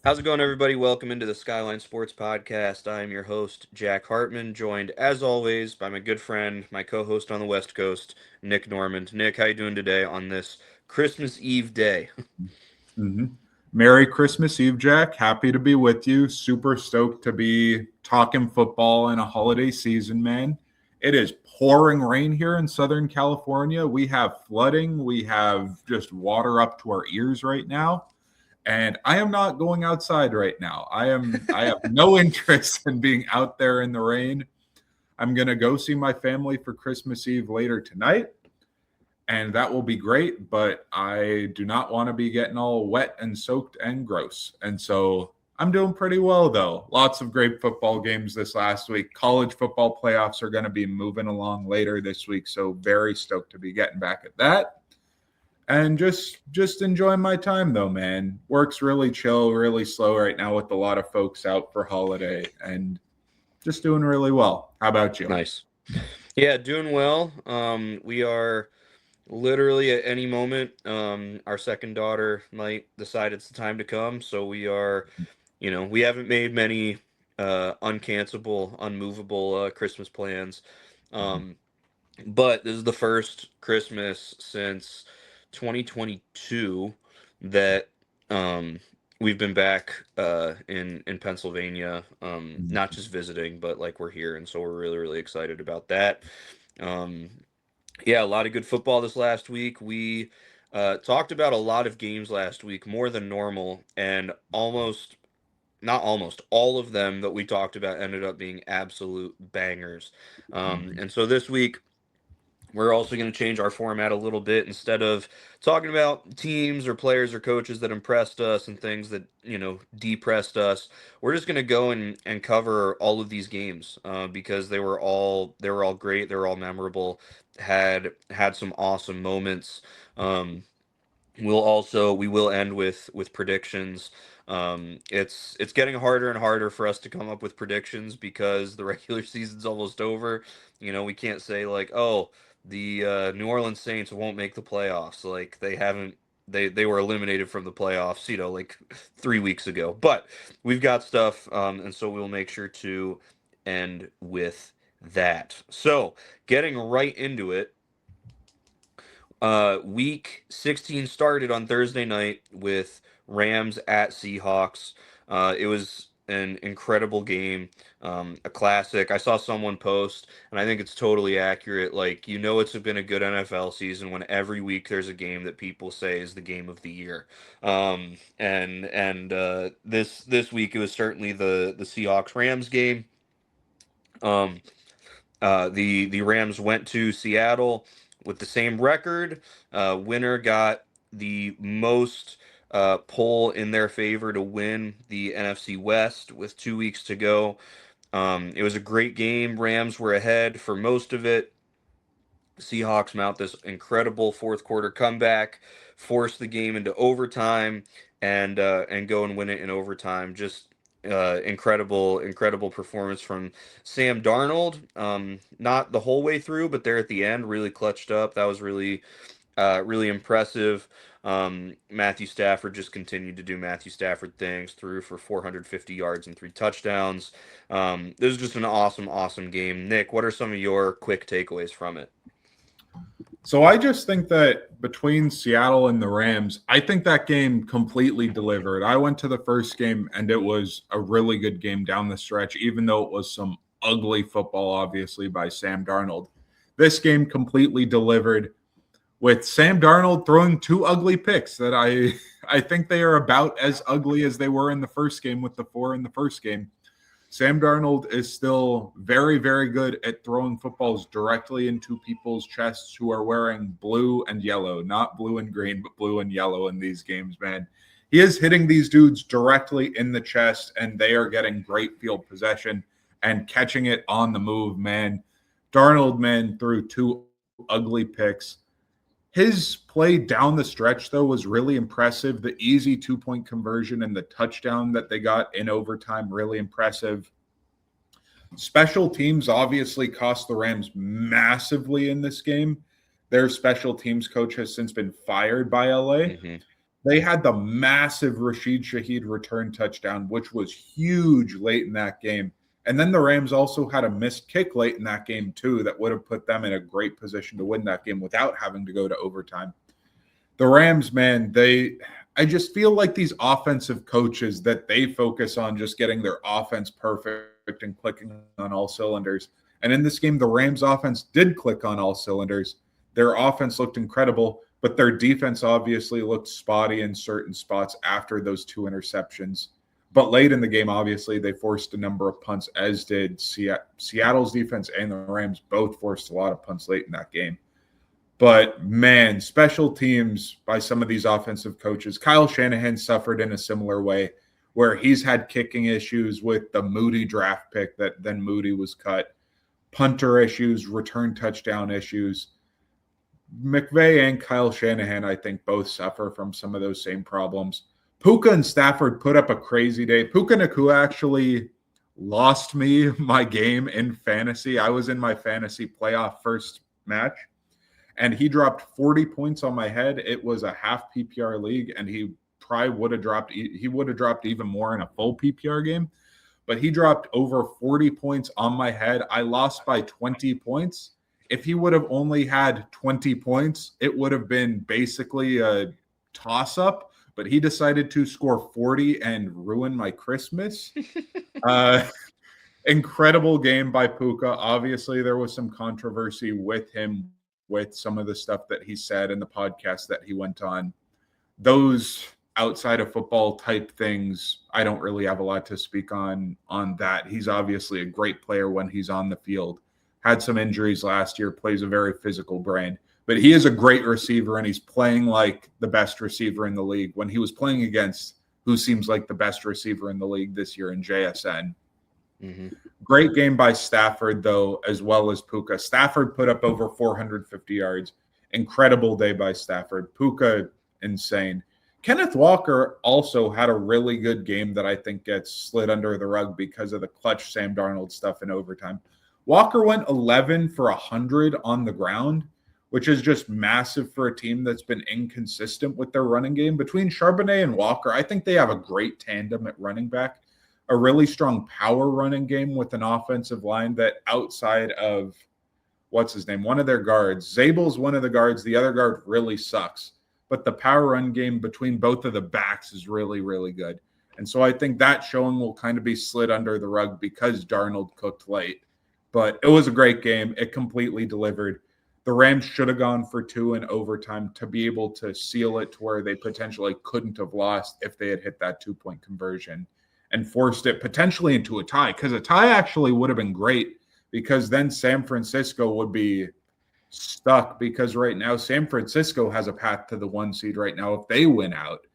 How's it going, everybody? Welcome into the Skyline Sports Podcast. I am your host, Jack Hartman, joined as always by my good friend, my co-host on the West Coast, Nick Normand. Nick, how you doing today on this Christmas Eve day? hmm Merry Christmas Eve, Jack. Happy to be with you. Super stoked to be talking football in a holiday season, man. It is pouring rain here in Southern California. We have flooding. We have just water up to our ears right now. And I am not going outside right now. I have no interest in being out there in the rain. I'm gonna go see my family for Christmas Eve later tonight, and that will be great. But I do not want to be getting all wet and soaked and gross. And so I'm doing pretty well, though. Lots of great football games this last week. College football playoffs are going to be moving along later this week. So very stoked to be getting back at that. And just enjoying my time, though, man. Work's really chill, really slow right now with a lot of folks out for holiday, and just doing really well. How about you? Nice. Yeah, doing well. We are literally at any moment. Our second daughter might decide it's the time to come, so we are, we haven't made many uncancelable, unmovable Christmas plans. Um, But this is the first Christmas since 2022 that um, we've been back in Pennsylvania, not just visiting, but like we're here, and so we're really excited about that. Um, yeah, a lot of good football this last week. We talked about a lot of games last week, more than normal, and almost not almost all of them that we talked about ended up being absolute bangers. And so this week we're also going to change our format a little bit. Instead of talking about teams or players or coaches that impressed us and things that, depressed us. We're just going to go and cover all of these games because they were all great. They were all memorable, had some awesome moments. Um, we will end with predictions. It's getting harder and harder for us to come up with predictions because the regular season's almost over. We can't say like, oh, the New Orleans Saints won't make the playoffs. Like they haven't. They were eliminated from the playoffs, like 3 weeks ago. But we've got stuff, and so we'll make sure to end with that. So getting right into it. Week 16 started on Thursday night with Rams at Seahawks. It was an incredible game, a classic. I saw someone post, and I think it's totally accurate. Like, it's been a good NFL season when every week there's a game that people say is the game of the year. And this week it was certainly the Seahawks Rams game. Um, the Rams went to Seattle with the same record. Winner got the most pull in their favor to win the NFC West with 2 weeks to go. It was a great game. Rams were ahead for most of it. Seahawks mount this incredible fourth quarter comeback, force the game into overtime, and go and win it in overtime. Just incredible performance from Sam Darnold. Not the whole way through, but there at the end, really clutched up. That was really impressive. Matthew Stafford just continued to do Matthew Stafford things, threw for 450 yards and 3 touchdowns. This was just an awesome game. Nick, what are some of your quick takeaways from it? So I just think that between Seattle and the Rams, I think that game completely delivered. I went to the first game and it was a really good game down the stretch, even though it was some ugly football, obviously, by Sam Darnold. This game completely delivered with Sam Darnold throwing 2 ugly picks that I think they are about as ugly as they were in the first game with the 4 in the first game. Sam Darnold is still very good at throwing footballs directly into people's chests who are wearing blue and yellow, not blue and green, but blue and yellow in these games, man. He is hitting these dudes directly in the chest, and they are getting great field possession and catching it on the move, man. Darnold, man, threw 2 ugly picks. His play down the stretch, though, was really impressive. The easy 2-point conversion and the touchdown that they got in overtime, really impressive. Special teams obviously cost the Rams massively in this game. Their special teams coach has since been fired by LA. Mm-hmm. They had the massive Rashid Shaheed return touchdown, which was huge late in that game. And then the Rams also had a missed kick late in that game, too, that would have put them in a great position to win that game without having to go to overtime. The Rams, man, I just feel like these offensive coaches that they focus on just getting their offense perfect and clicking on all cylinders. And in this game, the Rams offense did click on all cylinders. Their offense looked incredible, but their defense obviously looked spotty in certain spots after those 2 interceptions. But late in the game, obviously, they forced a number of punts, as did Seattle's defense, and the Rams both forced a lot of punts late in that game. But man, special teams by some of these offensive coaches. Kyle Shanahan suffered in a similar way, where he's had kicking issues with the Moody draft pick that then Moody was cut, punter issues, return touchdown issues. McVay and Kyle Shanahan, I think, both suffer from some of those same problems. Puka and Stafford put up a crazy day. Puka Nacua actually lost me my game in fantasy. I was in my fantasy playoff first match, and he dropped 40 points on my head. It was a half PPR league, and he probably would have dropped even more in a full PPR game. But he dropped over 40 points on my head. I lost by 20 points. If he would have only had 20 points, it would have been basically a toss-up. But he decided to score 40 and ruin my Christmas. Incredible game by Puka. Obviously, there was some controversy with him with some of the stuff that he said in the podcast that he went on. Those outside of football type things, I don't really have a lot to speak on that. He's obviously a great player when he's on the field. Had some injuries last year, plays a very physical brand. But he is a great receiver, and he's playing like the best receiver in the league when he was playing against who seems like the best receiver in the league this year in JSN. Mm-hmm. Great game by Stafford, though, as well as Puka. Stafford put up over 450 yards. Incredible day by Stafford. Puka, insane. Kenneth Walker also had a really good game that I think gets slid under the rug because of the clutch Sam Darnold stuff in overtime. Walker went 11 for 100 on the ground, which is just massive for a team that's been inconsistent with their running game. Between Charbonnet and Walker, I think they have a great tandem at running back, a really strong power running game with an offensive line that outside of, what's his name, one of their guards, Zabel's one of the guards, the other guard really sucks. But the power run game between both of the backs is really, really good. And so I think that showing will kind of be slid under the rug because Darnold cooked late. But it was a great game. It completely delivered. The Rams should have gone for 2 in overtime to be able to seal it to where they potentially couldn't have lost if they had hit that 2-point conversion and forced it potentially into a tie, because a tie actually would have been great, because then San Francisco would be stuck, because right now San Francisco has a path to the 1 seed right now if they win out.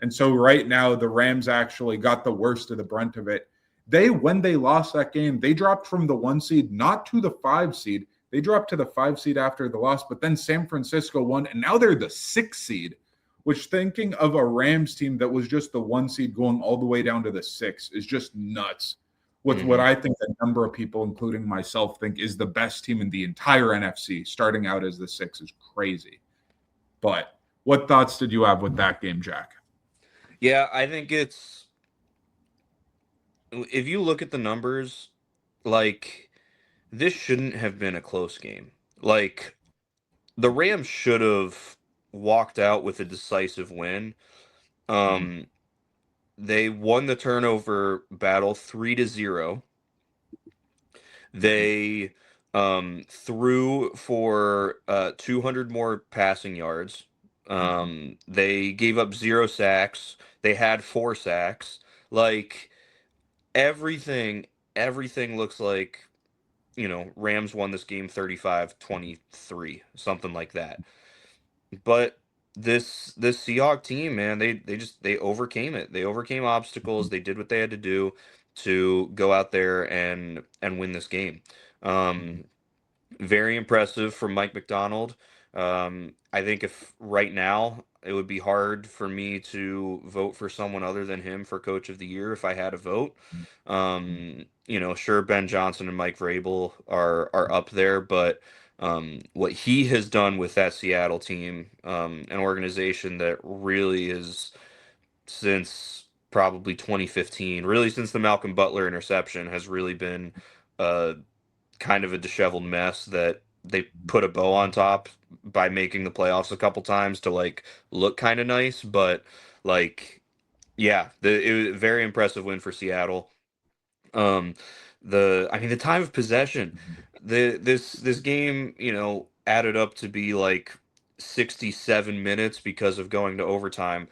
And so right now the Rams actually got the worst of the brunt of it. When they lost that game, they dropped from the 1 seed, not to the 5 seed. They dropped to the 5 seed after the loss, but then San Francisco won, and now they're the 6 seed, which, thinking of a Rams team that was just the 1 seed going all the way down to the 6 is just nuts. With what I think a number of people, including myself, think is the best team in the entire NFC, starting out as the 6 is crazy. But what thoughts did you have with that game, Jack? Yeah, I think if you look at the numbers, like, this shouldn't have been a close game. Like, the Rams should have walked out with a decisive win. They won the turnover battle 3-0. They threw for 200 more passing yards. They gave up 0 sacks. They had 4 sacks. Like, everything looks like, Rams won this game 35-23, something like that. But this Seahawks team, man, they overcame it. They overcame obstacles. They did what they had to do to go out there and win this game. Very impressive from Mike McDonald. I think if right now it would be hard for me to vote for someone other than him for Coach of the Year if I had a vote. Sure, Ben Johnson and Mike Vrabel are up there, but what he has done with that Seattle team, an organization that really is since probably 2015, really since the Malcolm Butler interception, has really been uh, kind of a disheveled mess that they put a bow on top by making the playoffs a couple times to like look kind of nice, but like yeah, it was a very impressive win for Seattle. Um, I mean the time of possession, this game, added up to be like 67 minutes because of going to overtime.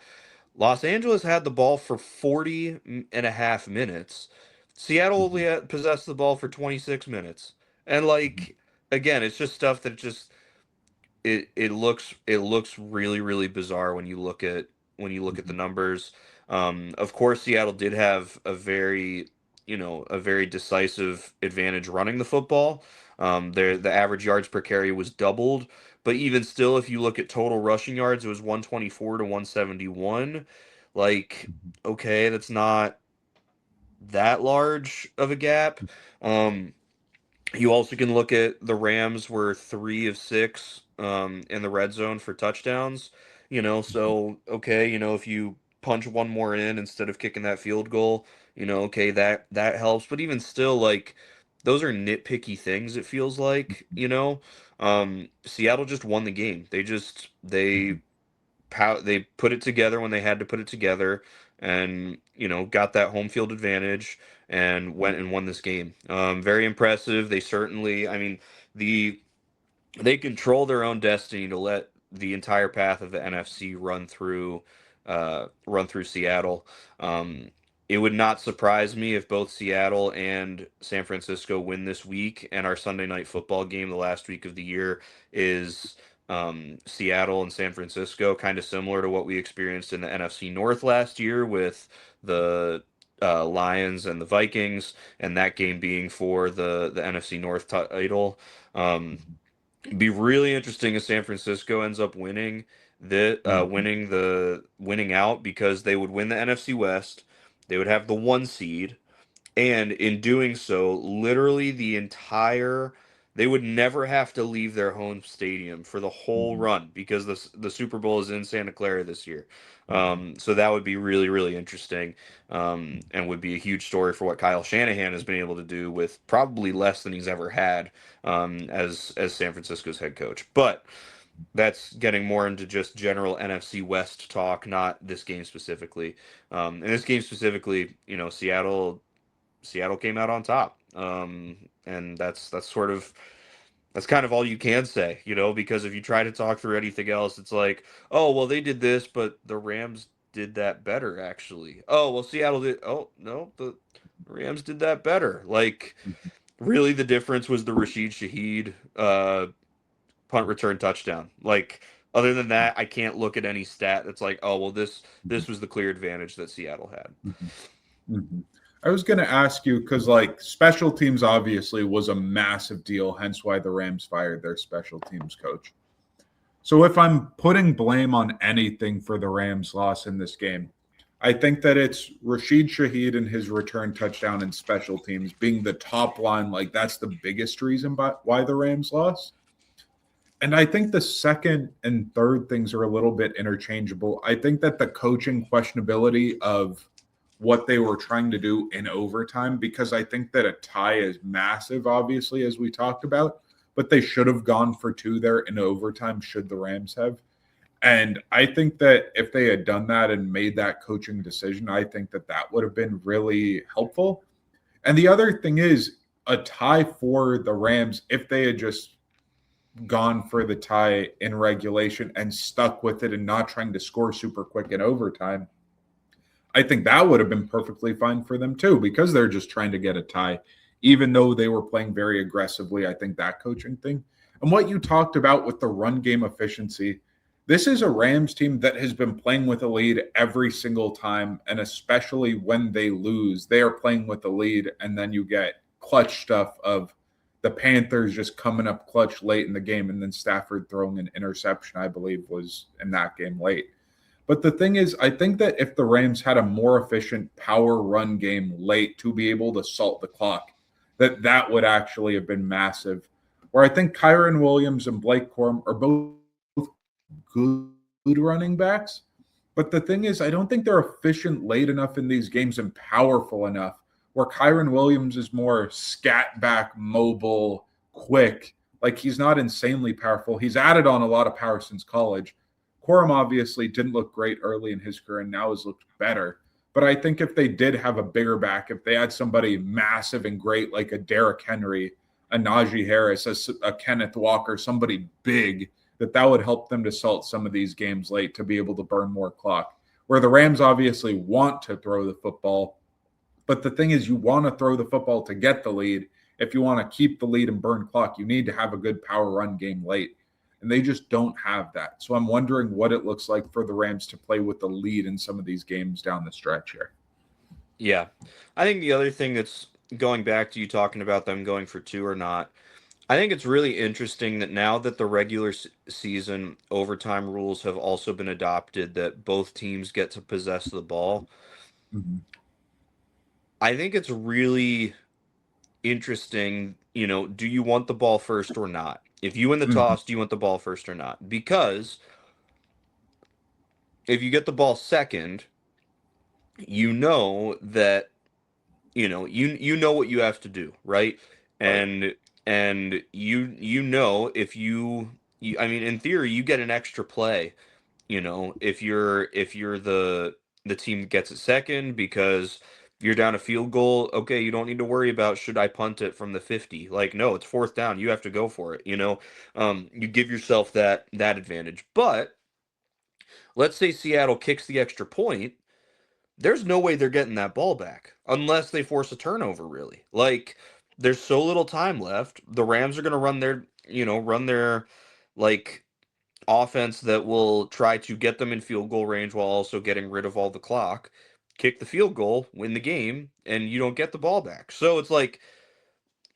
Los Angeles had the ball for 40 and a half minutes. Seattle only possessed the ball for 26 minutes. And like again, it's just stuff that just it looks really really bizarre when you look at the numbers. Of course, Seattle did have a very decisive advantage running the football. The average yards per carry was doubled, but even still, if you look at total rushing yards, it was 124 to 171. Like, okay, that's not that large of a gap. Um, you also can look at the Rams were 3 of 6 in the red zone for touchdowns. So okay, if you punch one more in instead of kicking that field goal, okay, that helps. But even still, like those are nitpicky things. It feels like. Seattle just won the game. They put it together when they had to put it together, and got that home field advantage and went and won this game. Very impressive. They certainly, I mean, the they control their own destiny to let the entire path of the NFC run through Seattle. Um, it would not surprise me if both Seattle and San Francisco win this week, and our Sunday night football game, the last week of the year, is Seattle and San Francisco, kind of similar to what we experienced in the NFC North last year with the Lions and the Vikings, and that game being for the NFC North title. Um, be really interesting if San Francisco ends up winning out, because they would win the NFC West. They would have the 1 seed, and in doing so, literally they would never have to leave their home stadium for the whole run, because the Super Bowl is in Santa Clara this year. So that would be really, really interesting, and would be a huge story for what Kyle Shanahan has been able to do with probably less than he's ever had, as San Francisco's head coach. But that's getting more into just general NFC West talk, not this game specifically. In this game specifically, Seattle came out on top, and that's kind of all you can say, because if you try to talk through anything else, it's like, oh well, they did this, but the Rams did that better, actually. Oh well, Seattle did. Oh no, the Rams did that better. Like, really, the difference was the Rashid Shaheed punt return touchdown. Like, other than that, I can't look at any stat that's like, oh well, this was the clear advantage that Seattle had. I was going to ask you because, like, special teams obviously was a massive deal, hence why the Rams fired their special teams coach. So, if I'm putting blame on anything for the Rams' loss in this game, I think that it's Rashid Shaheed and his return touchdown in special teams being the top line. Like, that's the biggest reason why the Rams lost. And I think the second and third things are a little bit interchangeable. I think that the coaching questionability of what they were trying to do in overtime, because I think that a tie is massive, obviously, as we talked about, but they should have gone for 2 there in overtime, should the Rams have. And I think that if they had done that and made that coaching decision, I think that that would have been really helpful. And the other thing is a tie for the Rams, if they had just gone for the tie in regulation and stuck with it and not trying to score super quick in overtime, I think that would have been perfectly fine for them too, because they're just trying to get a tie, even though they were playing very aggressively. I think that coaching thing and what you talked about with the run game efficiency, this is a Rams team that has been playing with a lead every single time. And especially when they lose, they are playing with the lead. And then you get clutch stuff of the Panthers just coming up clutch late in the game. And then Stafford throwing an interception, I believe, was in that game late. But the thing is, I think that if the Rams had a more efficient power run game late to be able to salt the clock, that would actually have been massive. where I think Kyron Williams and Blake Corum are both good running backs. But the thing is, I don't think they're efficient late enough in these games and powerful enough, where Kyron Williams is more scat back, mobile, quick. Like, he's not insanely powerful. He's added on a lot of power since college. Corum obviously didn't look great early in his career and now has looked better. But I think if they did have a bigger back, if they had somebody massive and great like a Derrick Henry, a Najee Harris, a Kenneth Walker, somebody big, that would help them to salt some of these games late to be able to burn more clock. Where the Rams obviously want to throw the football, but the thing is, you want to throw the football to get the lead. If you want to keep the lead and burn clock, you need to have a good power run game late. And they just don't have that. So I'm wondering what it looks like for the Rams to play with the lead in some of these games down the stretch here. Yeah. I think the other thing that's going back to you talking about them going for 2 or not, I think it's really interesting that now that the regular season overtime rules have also been adopted, that both teams get to possess the ball. Mm-hmm. I think it's really interesting, do you want the ball first or not? If you win the toss, do you want the ball first or not? Because if you get the ball second, you know that you know what you have to do, right? And you know if I mean, in theory you get an extra play, if you're the team that gets it second, because you're down a field goal. Okay, you don't need to worry about should I punt it from the 50. Like, no, it's 4th down, you have to go for it. You give yourself that advantage. But let's say Seattle kicks the extra point, there's no way they're getting that ball back unless they force a turnover, really. Like, there's so little time left. The Rams are going to run their like offense that will try to get them in field goal range while also getting rid of all the clock, kick the field goal, win the game, and you don't get the ball back. So it's like,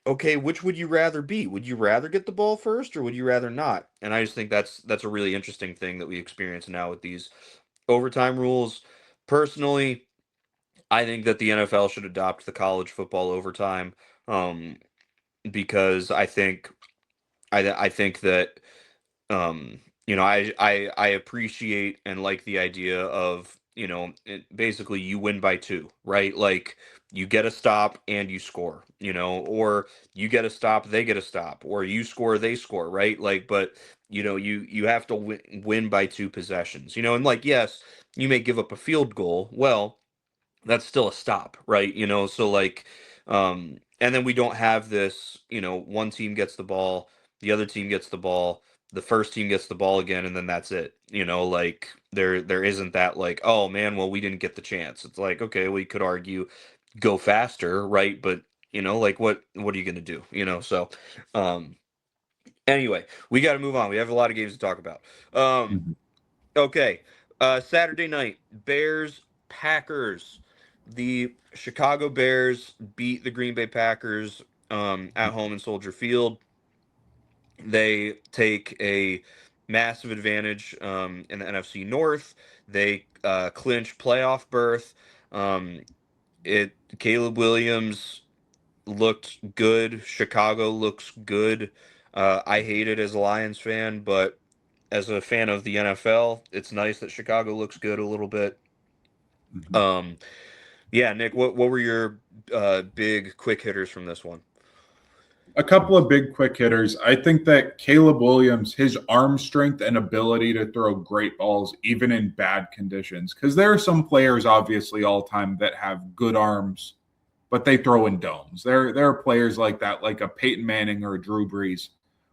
okay, which would you rather be? Would you rather get the ball first or would you rather not? And I just think that's a really interesting thing that we experience now with these overtime rules. Personally, I think that the NFL should adopt the college football overtime, um, because I think that I appreciate and like the idea of, basically you win by 2, right? Like, you get a stop and you score, or you get a stop, they get a stop, or you score, they score, right? Like, but you have to win by 2 possessions, and like, yes, you may give up a field goal. Well, that's still a stop, right? So like, and then we don't have this, one team gets the ball, the other team gets the ball, the first team gets the ball again, and then that's it. Like, there isn't that, like, oh man, well, we didn't get the chance. It's like, okay, we could argue go faster, right? But like, what are you gonna do? So anyway, we got to move on. We have a lot of games to talk about. Okay. Saturday night, Bears, Packers. The Chicago Bears beat the Green Bay Packers at home in Soldier Field. They take a massive advantage in the NFC North. They clinch playoff berth. Caleb Williams looked good. Chicago looks good. I hate it as a Lions fan, but as a fan of the NFL, it's nice that Chicago looks good a little bit. Yeah, Nick, what were your big quick hitters from this one? A couple of big quick hitters. I think that Caleb Williams, his arm strength and ability to throw great balls, even in bad conditions, because there are some players, obviously, all time that have good arms, but they throw in domes. There are players like that, like a Peyton Manning or a Drew Brees,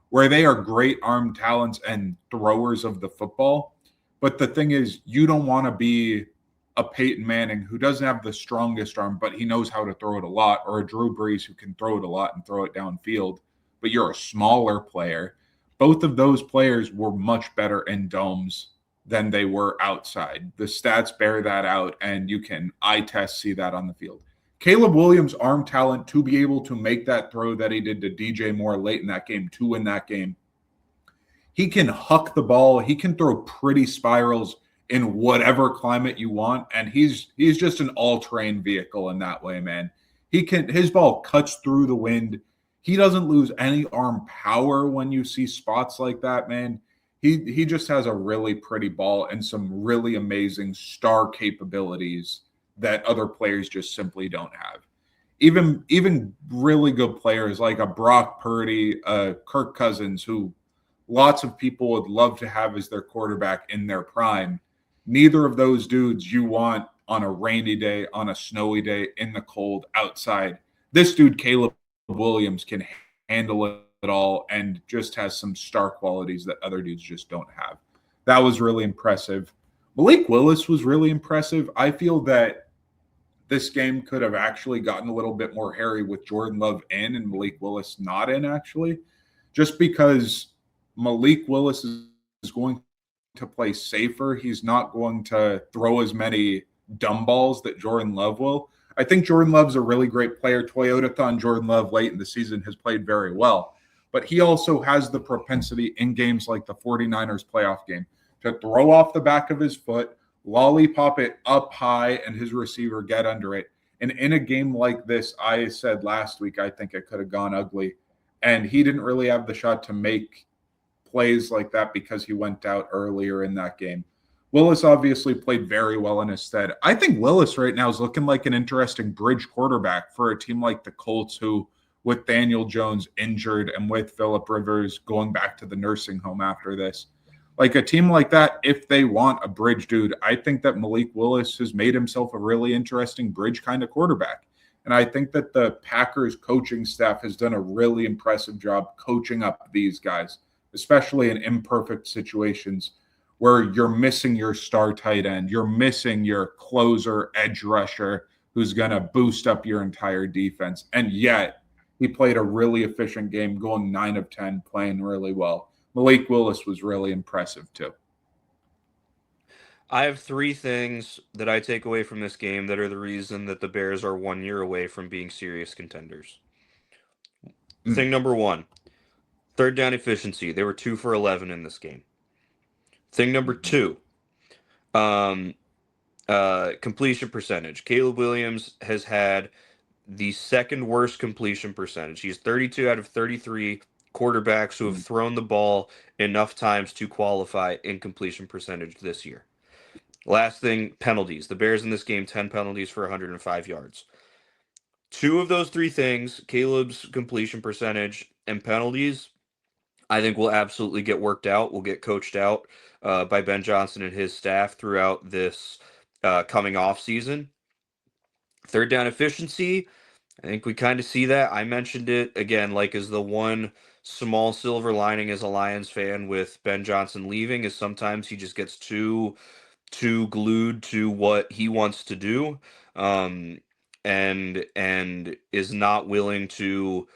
where they are great arm talents and throwers of the football. But the thing is, you don't want to be a Peyton Manning who doesn't have the strongest arm, but he knows how to throw it a lot, or a Drew Brees who can throw it a lot and throw it downfield, but you're a smaller player. Both of those players were much better in domes than they were outside. The stats bear that out, and you can eye test see that on the field. Caleb Williams' arm talent to be able to make that throw that he did to DJ Moore late in that game to win that game. He can huck the ball. He can throw pretty spirals in whatever climate you want, and he's just an all-terrain vehicle in that way, man. His ball cuts through the wind. he doesn't lose any arm power when you see spots like that, man. He just has a really pretty ball and some really amazing star capabilities that other players just simply don't have. Even really good players like a Brock Purdy, Kirk Cousins, who lots of people would love to have as their quarterback in their prime. Neither of those dudes you want on a rainy day, on a snowy day, in the cold, outside. This dude, Caleb Williams, can handle it all and just has some star qualities that other dudes just don't have. That was really impressive. Malik Willis was really impressive. I feel that this game could have actually gotten a little bit more hairy with Jordan Love in and Malik Willis not in, actually, just because Malik Willis is going to play safer. He's not going to throw as many dumb balls that Jordan Love will. I think Jordan Love's a really great player. Toyota-thon Jordan Love late in the season has played very well, but he also has the propensity in games like the 49ers playoff game to throw off the back of his foot, lollipop it up high, and his receiver get under it. And in a game like this, I said last week, I think it could have gone ugly. And he didn't really have the shot to make plays like that because he went out earlier in that game. Willis obviously played very well in his stead. I think Willis right now is looking like an interesting bridge quarterback for a team like the Colts, who, with Daniel Jones injured and with Phillip Rivers going back to the nursing home after this, like a team like that, if they want a bridge dude, I think that Malik Willis has made himself a really interesting bridge kind of quarterback. And I think that the Packers coaching staff has done a really impressive job coaching up these guys, especially in imperfect situations where you're missing your star tight end, you're missing your closer edge rusher who's going to boost up your entire defense. And yet he played a really efficient game, going 9 of 10, playing really well. Malik Willis was really impressive too. I have three things that I take away from this game that are the reason that the Bears are 1 year away from being serious contenders. Mm. Thing number one, third down efficiency. They were 2 for 11 in this game. Thing number two, um, completion percentage. Caleb Williams has had the second worst completion percentage. He's 32 out of 33 quarterbacks who have thrown the ball enough times to qualify in completion percentage this year. Last thing, penalties. The Bears in this game, 10 penalties for 105 yards. Two of those three things, Caleb's completion percentage and penalties, I think will absolutely get worked out, will get coached out by Ben Johnson and his staff throughout this coming off season. Third down efficiency, I think we kind of see that. I mentioned it again, like as the one small silver lining as a Lions fan with Ben Johnson leaving is sometimes he just gets too glued to what he wants to do, um, and is not willing to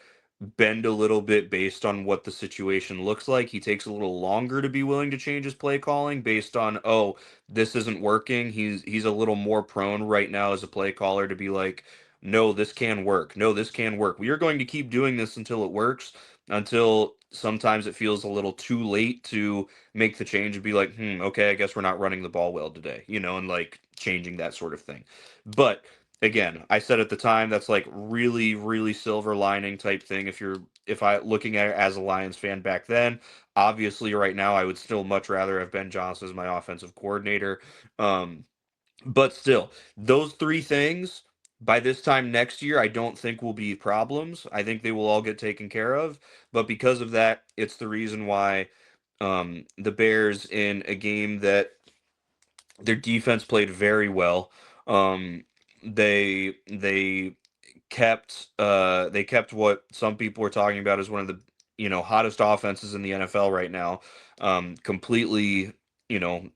bend a little bit based on what the situation looks like. He takes a little longer to be willing to change his play calling based on, oh, this isn't working. He's a little more prone right now as a play caller to be like, no, this can work. No, this can work. We are going to keep doing this until it works, until sometimes it feels a little too late to make the change and be like, okay, I guess we're not running the ball well today, and like changing that sort of thing. But again, I said at the time that's like really, really silver lining type thing. If I looking at it as a Lions fan back then, obviously right now I would still much rather have Ben Johnson as my offensive coordinator. But still, those three things by this time next year, I don't think will be problems. I think they will all get taken care of. But because of that, it's the reason why the Bears in a game that their defense played very well. Um, they kept what some people were talking about as one of the hottest offenses in the NFL right now, completely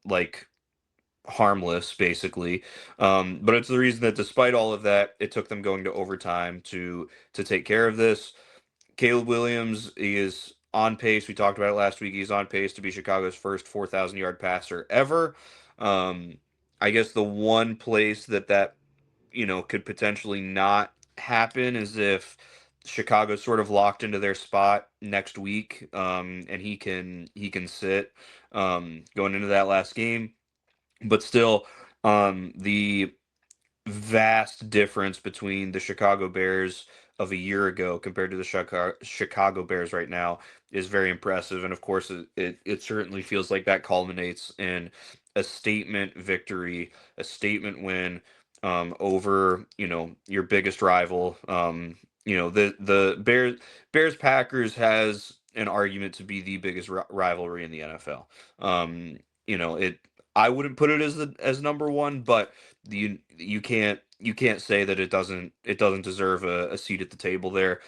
like harmless basically. But it's the reason that despite all of that, it took them going to overtime to take care of this. Caleb Williams is on pace. We talked about it last week. He's on pace to be Chicago's first 4,000-yard passer ever. Um, I guess the one place that could potentially not happen is if Chicago's sort of locked into their spot next week, and he can sit going into that last game. But still, the vast difference between the Chicago Bears of a year ago compared to the Chicago Bears right now is very impressive. And of course, it certainly feels like that culminates in a statement victory, a statement win over, your biggest rival. The Bears Packers has an argument to be the biggest rivalry in the NFL. It I wouldn't put it as number one, but you can't say that it doesn't deserve a seat at the table there.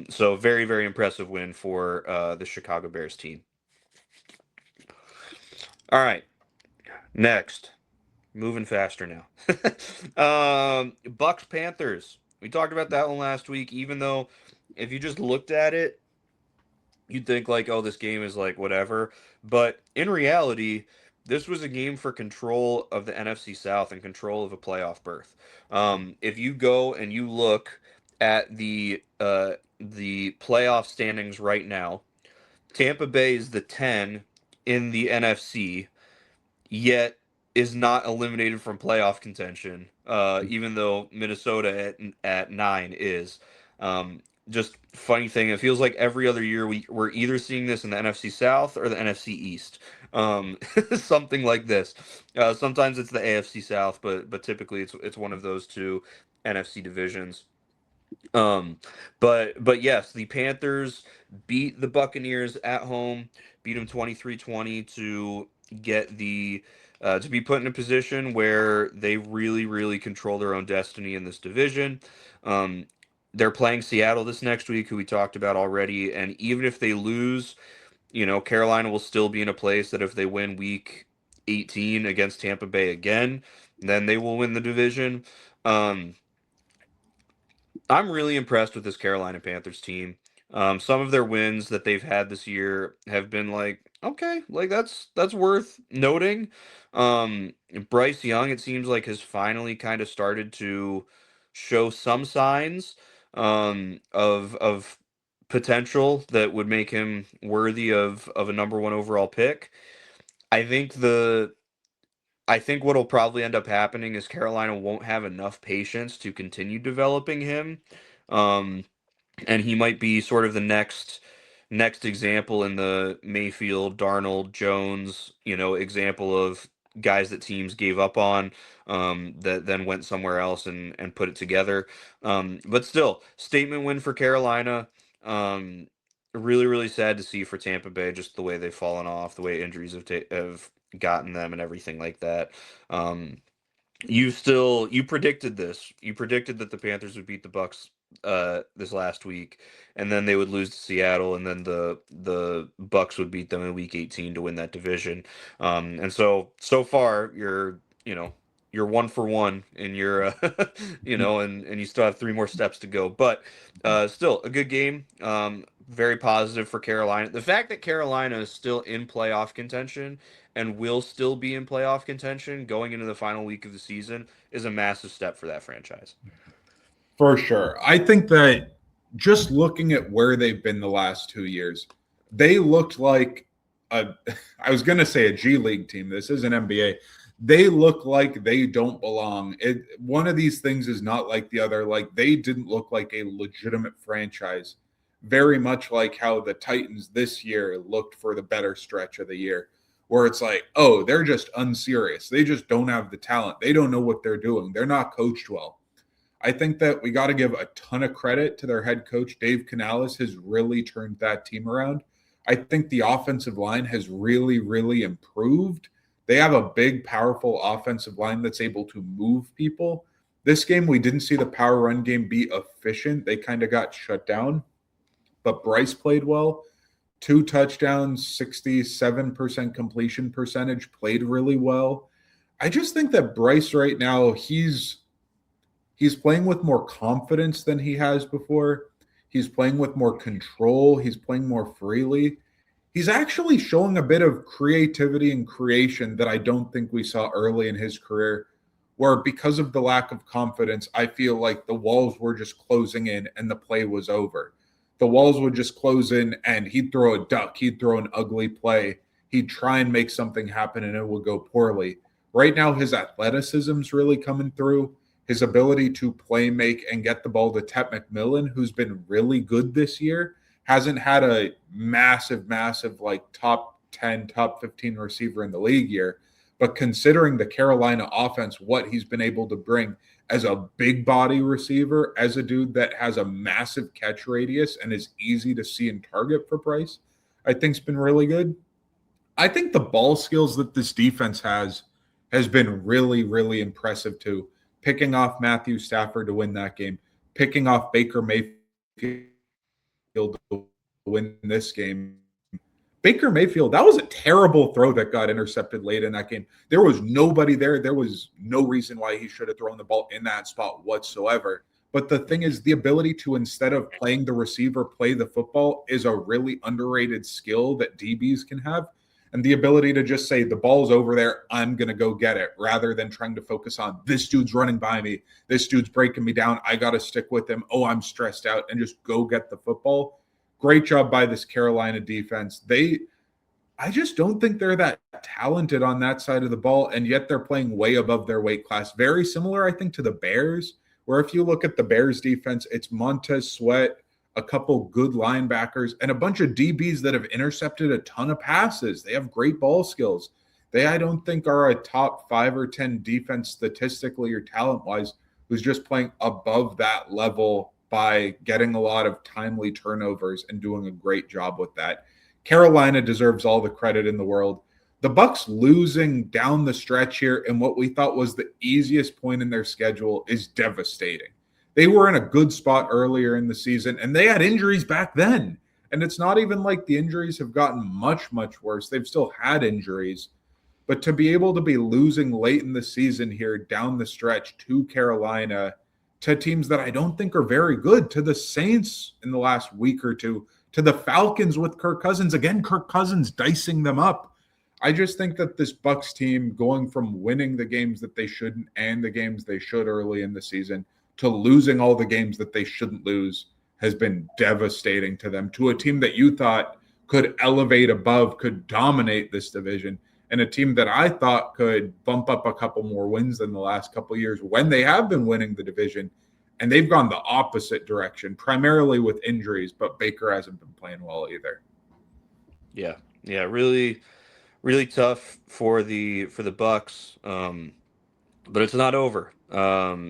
So very very impressive win for the Chicago Bears team. All right, next, moving faster now. Bucks Panthers. We talked about that one last week. Even though if you just looked at it, you'd think like, oh, this game is like whatever. But in reality, this was a game for control of the NFC South and control of a playoff berth. If you go and you look at the playoff standings right now, Tampa Bay is the 10 in the NFC, yet is not eliminated from playoff contention, even though Minnesota at 9 is. Just funny thing, it feels like every other year we're either seeing this in the NFC South or the NFC East. Something like this. Sometimes it's the AFC South, but typically it's one of those two NFC divisions. Um, but yes, the Panthers beat the Buccaneers at home, beat them 23-20 to get the to be put in a position where they really, really control their own destiny in this division. Um, they're playing Seattle this next week, who we talked about already, and even if they lose, Carolina will still be in a place that if they win week 18 against Tampa Bay again, then they will win the division. Um, I'm really impressed with this Carolina Panthers team. Some of their wins that they've had this year have been like, okay, like that's worth noting. Bryce Young, it seems like, has finally kind of started to show some signs of potential that would make him worthy of a number one overall pick. I think the I think what'll probably end up happening is Carolina won't have enough patience to continue developing him. Um, and he might be sort of the next example in the Mayfield, Darnold, Jones, example of guys that teams gave up on, that then went somewhere else and put it together. But still, statement win for Carolina. Um, Really, really sad to see for Tampa Bay, just the way they've fallen off, the way injuries have gotten them, and everything like that. Um, you predicted this. You predicted that the Panthers would beat the Bucks this last week, and then they would lose to Seattle, and then the Bucks would beat them in week 18 to win that division. And so far you're 1 for 1 in your and you still have 3 more steps to go. But still a good game. Very positive for Carolina. The fact that Carolina is still in playoff contention and will still be in playoff contention going into the final week of the season is a massive step for that franchise. For sure. I think that just looking at where they've been the last 2 years, they looked like I was going to say a G League team. This is an NBA. They look like they don't belong. One of these things is not like the other. Like they didn't look like a legitimate franchise, very much like how the Titans this year looked for the better stretch of the year, where it's like, oh, they're just unserious. They just don't have the talent. They don't know what they're doing. They're not coached well. I think that we got to give a ton of credit to their head coach. Dave Canales has really turned that team around. I think the offensive line has really, really improved. They have a big, powerful offensive line that's able to move people. This game, we didn't see the power run game be efficient. They kind of got shut down, but Bryce played well. 2 touchdowns, 67% completion percentage, played really well. I just think that Bryce right now, he's playing with more confidence than he has before. He's playing with more control. He's playing more freely. He's actually showing a bit of creativity and creation that I don't think we saw early in his career, where because of the lack of confidence, I feel like the walls were just closing in and the play was over. The walls would just close in and he'd throw a duck. He'd throw an ugly play. He'd try and make something happen and it would go poorly. Right now, his athleticism's really coming through. his ability to play make and get the ball to Tep McMillan, who's been really good this year, hasn't had a massive like top 10, top 15 receiver in the league year. But considering the Carolina offense, what he's been able to bring as a big body receiver, as a dude that has a massive catch radius and is easy to see and target for Price, I think's been really good. I think the ball skills that this defense has been really impressive too. Picking off Matthew Stafford to win that game, picking off Baker Mayfield to win this game. Baker Mayfield, that was a terrible throw that got intercepted late in that game. There was nobody there. There was no reason why he should have thrown the ball in that spot whatsoever. But the thing is, the ability to, instead of playing the receiver, play the football is a really underrated skill that DBs can have. And the ability to just say, the ball's over there, I'm going to go get it, rather than trying to focus on, this dude's running by me, this dude's breaking me down, I got to stick with him, oh, I'm stressed out, and just go get the football. Great job by this Carolina defense. I just don't think they're that talented on that side of the ball, and yet they're playing way above their weight class. Very similar, I think, to the Bears, where if you look at the Bears defense, it's Montez Sweat, a couple good linebackers, and a bunch of DBs that have intercepted a ton of passes. They have great ball skills. They, I don't think, are a top 5 or 10 defense statistically or talent-wise who's just playing above that level by getting a lot of timely turnovers and doing a great job with that. Carolina deserves all the credit in the world. The Bucs losing down the stretch here in what we thought was the easiest point in their schedule is devastating. They were in a good spot earlier in the season, and they had injuries back then. And it's not even like the injuries have gotten much worse. They've still had injuries. But to be able to be losing late in the season here down the stretch to Carolina, to teams that I don't think are very good, to the Saints in the last week or two, to the Falcons with Kirk Cousins. Again, Kirk Cousins dicing them up. I just think that this Bucs team, going from winning the games that they shouldn't and the games they should early in the season to losing all the games that they shouldn't lose, has been devastating to them, to a team that you thought could elevate above, could dominate this division, and a team that I thought could bump up a couple more wins than the last couple of years when they have been winning the division. And they've gone the opposite direction, primarily with injuries, but Baker hasn't been playing well either. Yeah, really tough for the Bucs, but it's not over.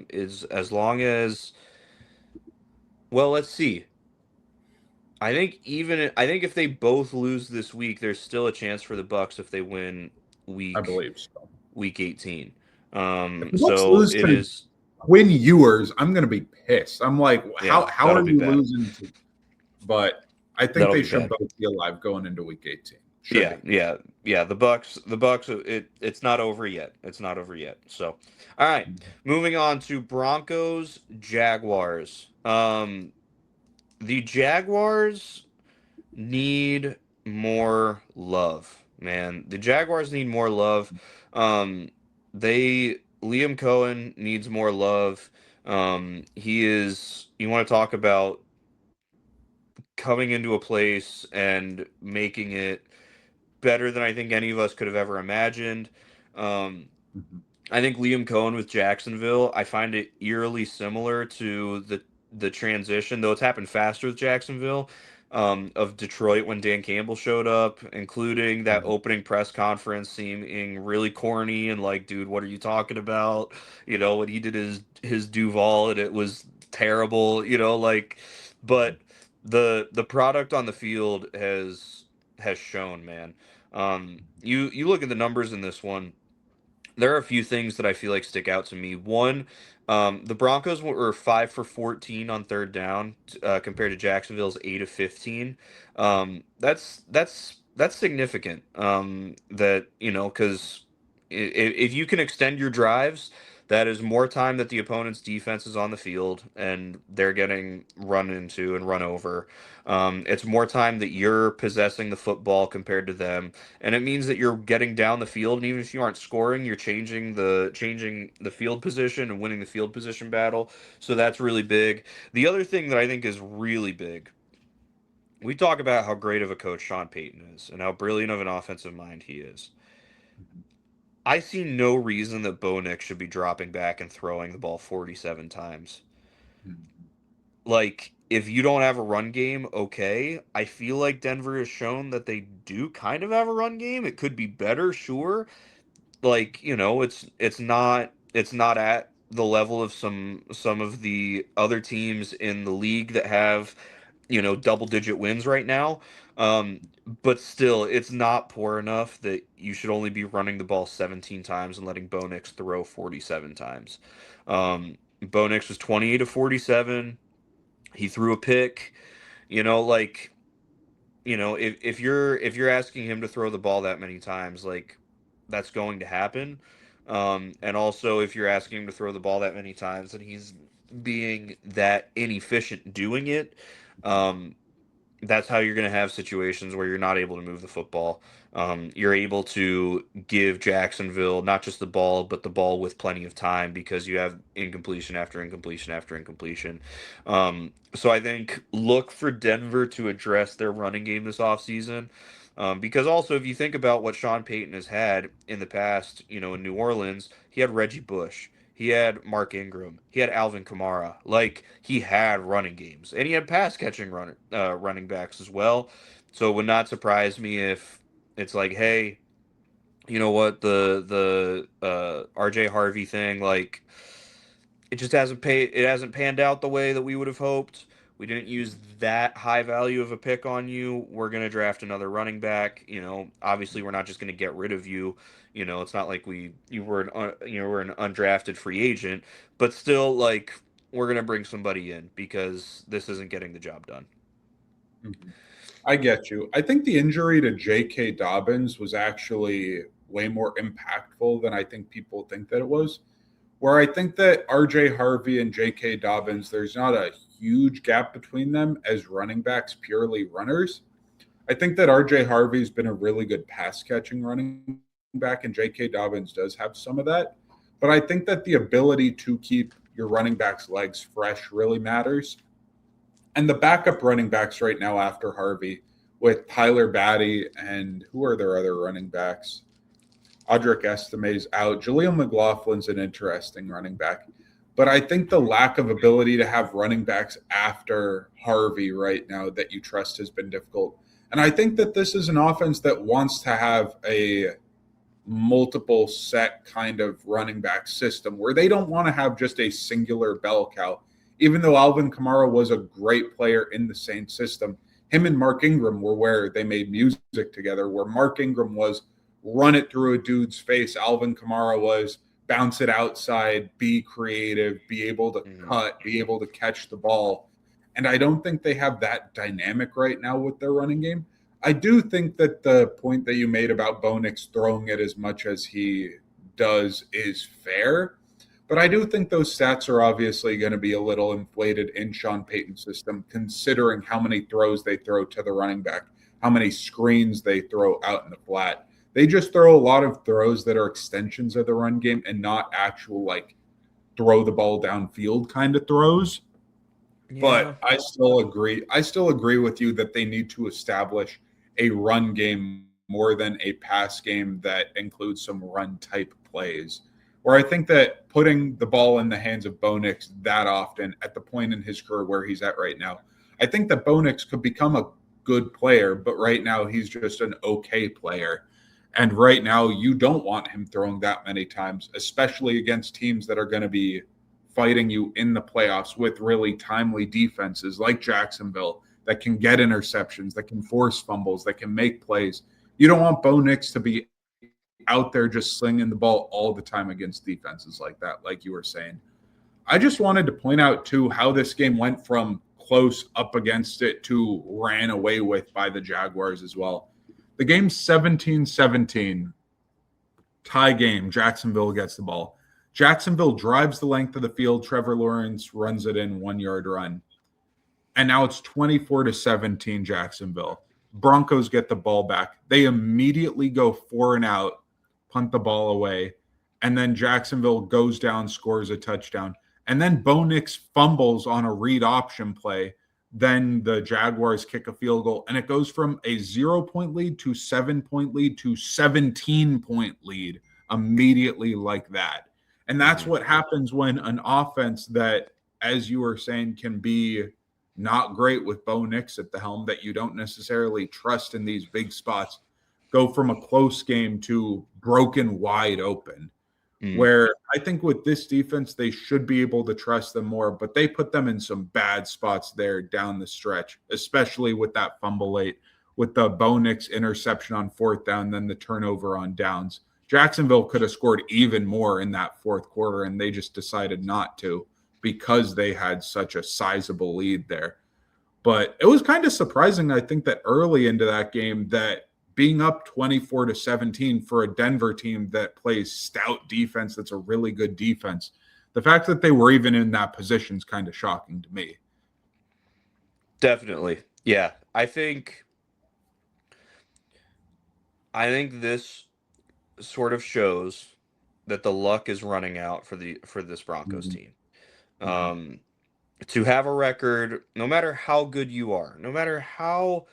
Is as long as, well, let's see. I think if they both lose this week, there's still a chance for the Bucs if they win I week believe so. week 18. If the Bucs So lose it to is. Quinn Ewers, I'm going to be pissed. I'm like, Yeah, how that'll are be you bad. losing to? But I think That'll they be should bad. both be alive going into week 18. Should Yeah, be. yeah. The Bucks. It's not over yet. It's not over yet. So, all right. Moving on to Broncos Jaguars. The Jaguars need more love, man. The Jaguars need more love. Um, they Liam Cohen needs more love. He is. You want to talk about coming into a place and making it better than I think any of us could have ever imagined. Um, Mhm. I think Liam Cohen with Jacksonville, I find it eerily similar to the transition, though it's happened faster with Jacksonville, of Detroit when Dan Campbell showed up, including that Mhm. opening press conference seeming really corny and like, dude, what are you talking about? You know, when he did his Duval and it was terrible, like, but the product on the field has shown, man. You look at the numbers in this one. There are a few things that I feel like stick out to me. One, the Broncos were 5 for 14 on third down, compared to Jacksonville's 8 of 15. That's significant. That because if you can extend your drives, that is more time that the opponent's defense is on the field and they're getting run into and run over. It's more time that you're possessing the football compared to them, and it means that you're getting down the field, and even if you aren't scoring, you're changing the field position and winning the field position battle. So that's really big. The other thing that I think is really big, we talk about how great of a coach Sean Payton is and how brilliant of an offensive mind he is. I see no reason that Bo Nix should be dropping back and throwing the ball 47 times. Like, if you don't have a run game, okay. I feel like Denver has shown that they do kind of have a run game. It could be better, sure. Like, it's not at the level of some of the other teams in the league that have, double digit wins right now. Um, but still, it's not poor enough that you should only be running the ball 17 times and letting Bo Nix throw 47 times. Bo Nix was 28 of 47. He threw a pick. Like, if you're asking him to throw the ball that many times, like, that's going to happen. And also, if you're asking him to throw the ball that many times and he's being that inefficient doing it, um, that's how you're going to have situations where you're not able to move the football. You're able to give Jacksonville not just the ball, but the ball with plenty of time because you have incompletion after incompletion after incompletion. So I think look for Denver to address their running game this offseason. Because also, if you think about what Sean Payton has had in the past, in New Orleans, he had Reggie Bush. He had Mark Ingram. He had Alvin Kamara. Like, he had running games, and he had pass catching running backs as well. So it would not surprise me if it's like, hey, you know what, the RJ Harvey thing, like, it hasn't panned out the way that we would have hoped. We didn't use that high value of a pick on you. We're going to draft another running back. Obviously we're not just going to get rid of you. It's not like we're an undrafted free agent, but still, like, we're going to bring somebody in because this isn't getting the job done. Mhm. I get you. I think the injury to J.K. Dobbins was actually way more impactful than I think people think that it was. Where I think that R.J. Harvey and J.K. Dobbins, there's not a huge gap between them as running backs, purely runners. I think that R.J. Harvey's been a really good pass catching running back, and J.K. Dobbins does have some of that. But I think that the ability to keep your running back's legs fresh really matters. And the backup running backs right now after Harvey with Tyler Batty and who are their other running backs? Audric Estime's out. Jaleel McLaughlin's an interesting running back. But I think the lack of ability to have running backs after Harvey right now that you trust has been difficult. And I think that this is an offense that wants to have a multiple set kind of running back system where they don't want to have just a singular bell cow. Even though Alvin Kamara was a great player in the Saints system, him and Mark Ingram were where they made music together, where Mark Ingram was run it through a dude's face. Alvin Kamara was bounce it outside, be creative, be able to cut, be able to catch the ball. And I don't think they have that dynamic right now with their running game. I do think that the point that you made about Bo Nix throwing it as much as he does is fair. But I do think those stats are obviously going to be a little inflated in Sean Payton's system, considering how many throws they throw to the running back, how many screens they throw out in the flat. They just throw a lot of throws that are extensions of the run game and not actual, like, throw the ball downfield kind of throws. Yeah. But I still agree. I still agree with you that they need to establish a run game more than a pass game that includes some run type plays. Where I think that putting the ball in the hands of Bo Nix that often at the point in his career where he's at right now, I think that Bo Nix could become a good player, but right now he's just an okay player. And right now you don't want him throwing that many times, especially against teams that are going to be fighting you in the playoffs with really timely defenses like Jacksonville that can get interceptions, that can force fumbles, that can make plays. You don't want Bo Nix to be out there just slinging the ball all the time against defenses like that, like you were saying. I just wanted to point out, too, how this game went from close up against it to ran away with by the Jaguars as well. The game's 17-17, tie game. Jacksonville gets the ball. Jacksonville drives the length of the field. Trevor Lawrence runs it in 1-yard run. And now it's 24-17 Jacksonville. Broncos get the ball back. They immediately go 4 and out, punt the ball away, and then Jacksonville goes down, scores a touchdown. And then Bo Nix fumbles on a read option play. Then the Jaguars kick a field goal, and it goes from a 0-point lead to 7-point lead to 17-point lead immediately like that. And that's Mhm. what happens when an offense that, as you were saying, can be not great with Bo Nix at the helm, that you don't necessarily trust in these big spots, go from a close game to broken wide open. Mm. Where I think with this defense, they should be able to trust them more, but they put them in some bad spots there down the stretch, especially with that fumble late, with the Bo Nix interception on fourth down, then the turnover on downs. Jacksonville could have scored even more in that fourth quarter, and they just decided not to because they had such a sizable lead there. But it was kind of surprising, I think, that early into that game, that being up 24-17 for a Denver team that plays stout defense, that's a really good defense, the fact that they were even in that position is kind of shocking to me. Definitely. Yeah. I think this sort of shows that the luck is running out for this Broncos Mm-hmm. team. Mm-hmm. Um, to have a record, no matter how good you are, no matter how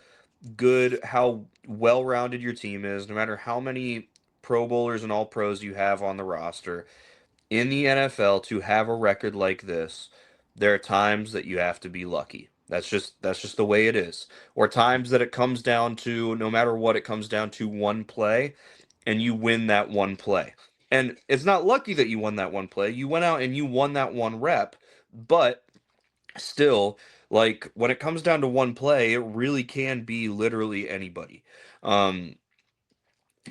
good, how well rounded your team is, no matter how many Pro Bowlers and All Pros you have on the roster, in the NFL, to have a record like this, there are times that you have to be lucky. That's just the way it is. Or times that it comes down to, no matter what, it comes down to one play and you win that one play. And it's not lucky that you won that one play. You went out and you won that one rep, but still, like when it comes down to one play, it really can be literally anybody. Um,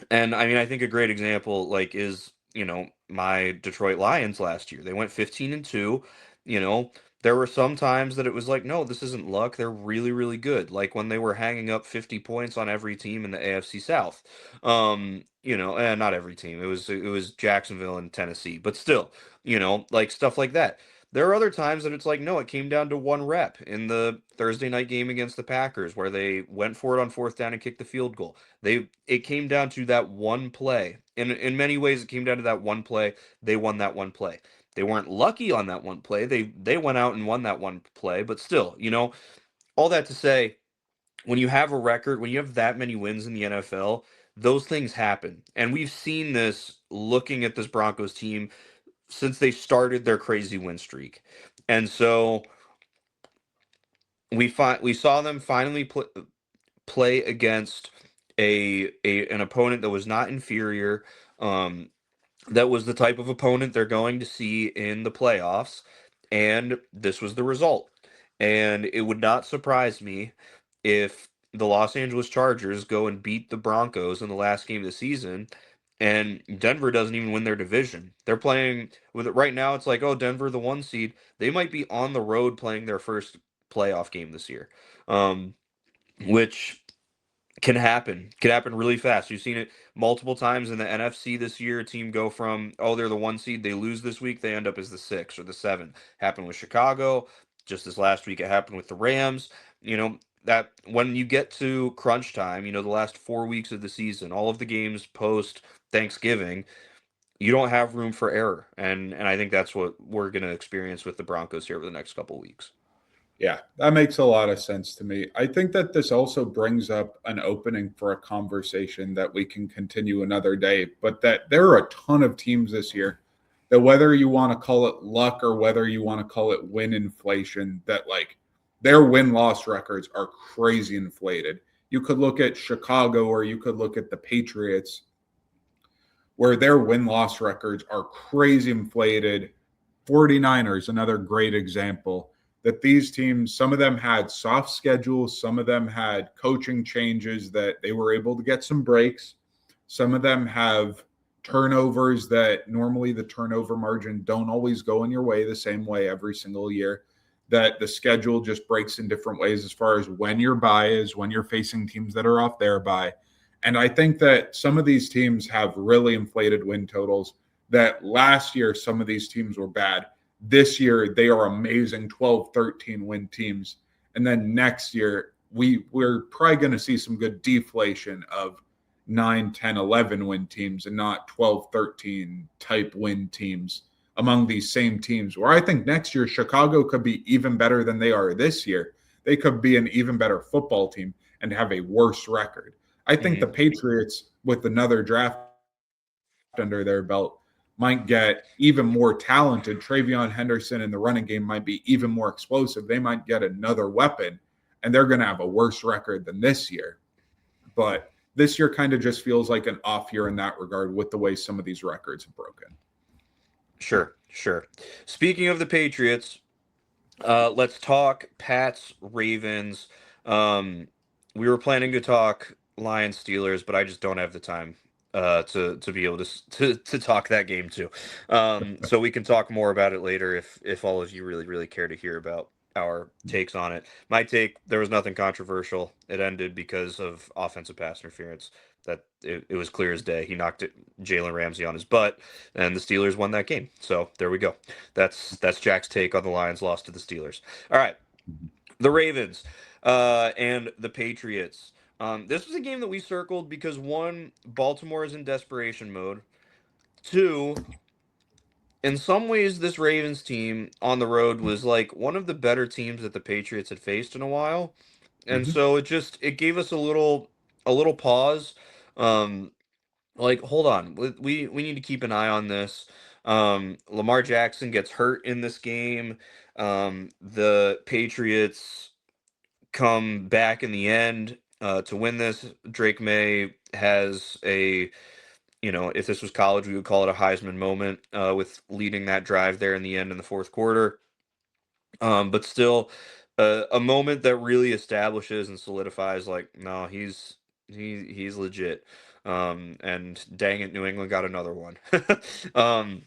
and I mean, I think a great example like is, my Detroit Lions last year. They went 15-2, you know, there were some times that it was like, no, this isn't luck. They're really, really good. Like when they were hanging up 50 points on every team in the AFC South. And not every team. It was Jacksonville and Tennessee, but still, like stuff like that. There are other times that it's like, no, it came down to one rep in the Thursday night game against the Packers where they went for it on fourth down and kicked the field goal. It came down to that one play. In many ways, it came down to that one play. They won that one play. They weren't lucky on that one play. They went out and won that one play, but still, all that to say, when you have a record, when you have that many wins in the NFL, those things happen. And we've seen this looking at this Broncos team since they started their crazy win streak. And so we saw them finally play against an opponent that was not inferior. That was the type of opponent they're going to see in the playoffs, and this was the result. And it would not surprise me if the Los Angeles Chargers go and beat the Broncos in the last game of the season, and Denver doesn't even win their division. They're playing with it right now. It's like, oh, Denver, the one seed, they might be on the road playing their first playoff game this year, which can happen really fast. You've seen it multiple times in the NFC this year. A team go from, oh, they're the one seed, they lose this week, they end up as the six or the seven. Happened with Chicago. Just this last week, it happened with the Rams. That when you get to crunch time, the last 4 weeks of the season, all of the games post Thanksgiving, you don't have room for error. And I think that's what we're gonna experience with the Broncos here over the next couple weeks. Yeah, that makes a lot of sense to me. I think that this also brings up an opening for a conversation that we can continue another day, but that there are a ton of teams this year that, whether you want to call it luck or whether you want to call it win inflation, that like their win-loss records are crazy inflated. You could look at Chicago or you could look at the Patriots, where their win-loss records are crazy inflated. 49ers, another great example, that these teams, some of them had soft schedules, some of them had coaching changes that they were able to get some breaks. Some of them have turnovers that normally the turnover margin don't always go in your way the same way every single year, that the schedule just breaks in different ways as far as when your bye is, when you're facing teams that are off their bye. And I think that some of these teams have really inflated win totals, that last year some of these teams were bad. This year, they are amazing 12, 13 win teams. And then next year, we're probably going to see some good deflation of 9, 10, 11 win teams and not 12, 13 type win teams among these same teams. Where I think next year, Chicago could be even better than they are this year. They could be an even better football team and have a worse record. I think the Mhm. Patriots, with another draft under their belt might get even more talented. Travion Henderson in the running game might be even more explosive. They might get another weapon, and they're going to have a worse record than this year. But this year kind of just feels like an off year in that regard with the way some of these records have broken. Sure. Speaking of the Patriots, let's talk Pats Ravens. We were planning to talk Lions Steelers, but I just don't have the time to be able to talk that game too. So we can talk more about it later if all of you really care to hear about our takes on it. My take, there was nothing controversial. It ended because of offensive pass interference. That it was clear as day. He knocked Jalen Ramsey on his butt, and the Steelers won that game. So there we go. That's Jack's take on the Lions loss to the Steelers. All right, the Ravens and the Patriots. This was a game that we circled because one, Baltimore is in desperation mode. Two, in some ways, this Ravens team on the road was like one of the better teams that the Patriots had faced in a while, and so it gave us a little pause. Um, like, hold on, we need to keep an eye on this. Lamar Jackson gets hurt in this game. The Patriots come back in the end to win this. Drake May has a, if this was college, we would call it a Heisman moment with leading that drive there in the end in the fourth quarter. But still, a moment that really establishes and solidifies, like, no, he's legit. And dang it, New England got another one. um,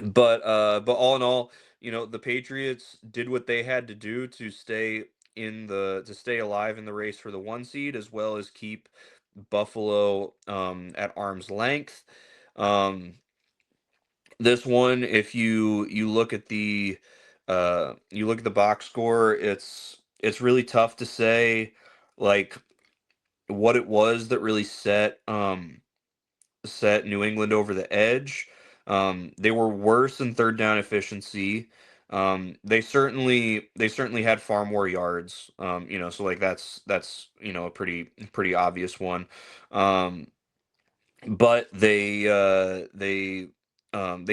but all in all, the Patriots did what they had to do to stay alive in the race for the 1 seed, as well as keep Buffalo at arm's length. This one, if you look at the box score, it's really tough to say like what it was that really set New England over the edge. They were worse in third down efficiency. They certainly had far more yards. So like that's a pretty obvious one. But they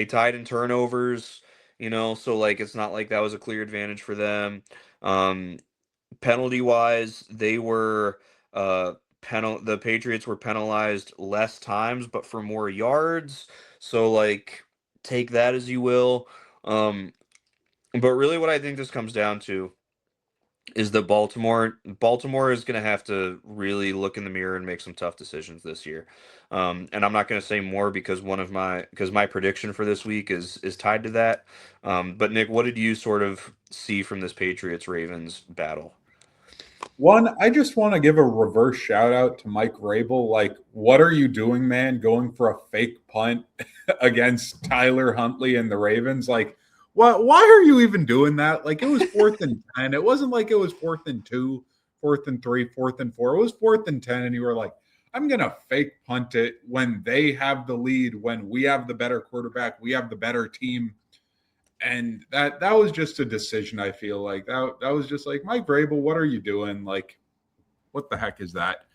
tied in turnovers. So like it's not like that was a clear advantage for them. Um, Penalty wise, they were the Patriots were penalized less times, but for more yards. So like take that as you will. Um, but really what I think this comes down to is that Baltimore is going to have to really look in the mirror and make some tough decisions this year. And I'm not going to say more because my prediction for this week is tied to that. But Nick, what did you sort of see from this Patriots Ravens battle? One, I just want to give a reverse shout out to Mike Rabel. Like, what are you doing, man? Going for a fake punt against Tyler Huntley and the Ravens? Like, what? Why are you even doing that? Like, it was 4th and 10. It wasn't like it was 4th and 2, 4th and 3, 4th and 4. It was 4th and 10, and you were like, I'm gonna fake punt it when they have the lead, when we have the better quarterback, we have the better team. And that was just a decision. I feel like that was just like, Mike Vrabel, what are you doing? Like, what the heck is that?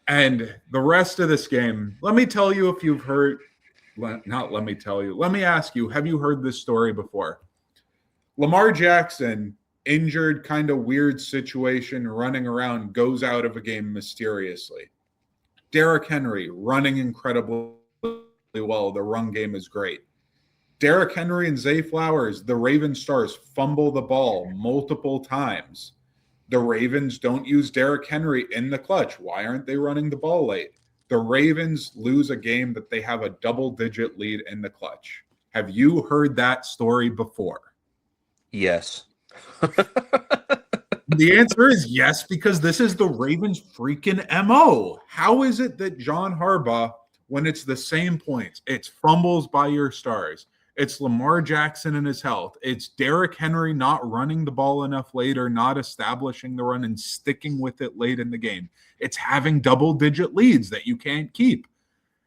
And the rest of this game, let me tell you if you've heard. Not let me tell you. Let me ask you: have you heard this story before? Lamar Jackson, injured, kind of weird situation, running around, goes out of a game mysteriously. Derrick Henry running incredibly well. The run game is great. Derrick Henry and Zay Flowers, the Ravens stars, fumble the ball multiple times. The Ravens don't use Derrick Henry in the clutch. Why aren't they running the ball late? The Ravens lose a game that they have a double-digit lead in the clutch. Have you heard that story before? Yes. The answer is yes, because this is the Ravens' freaking MO. How is it that John Harbaugh, when it's the same points, it's fumbles by your stars, it's Lamar Jackson and his health, it's Derrick Henry not running the ball enough later, not establishing the run and sticking with it late in the game, it's having double-digit leads that you can't keep.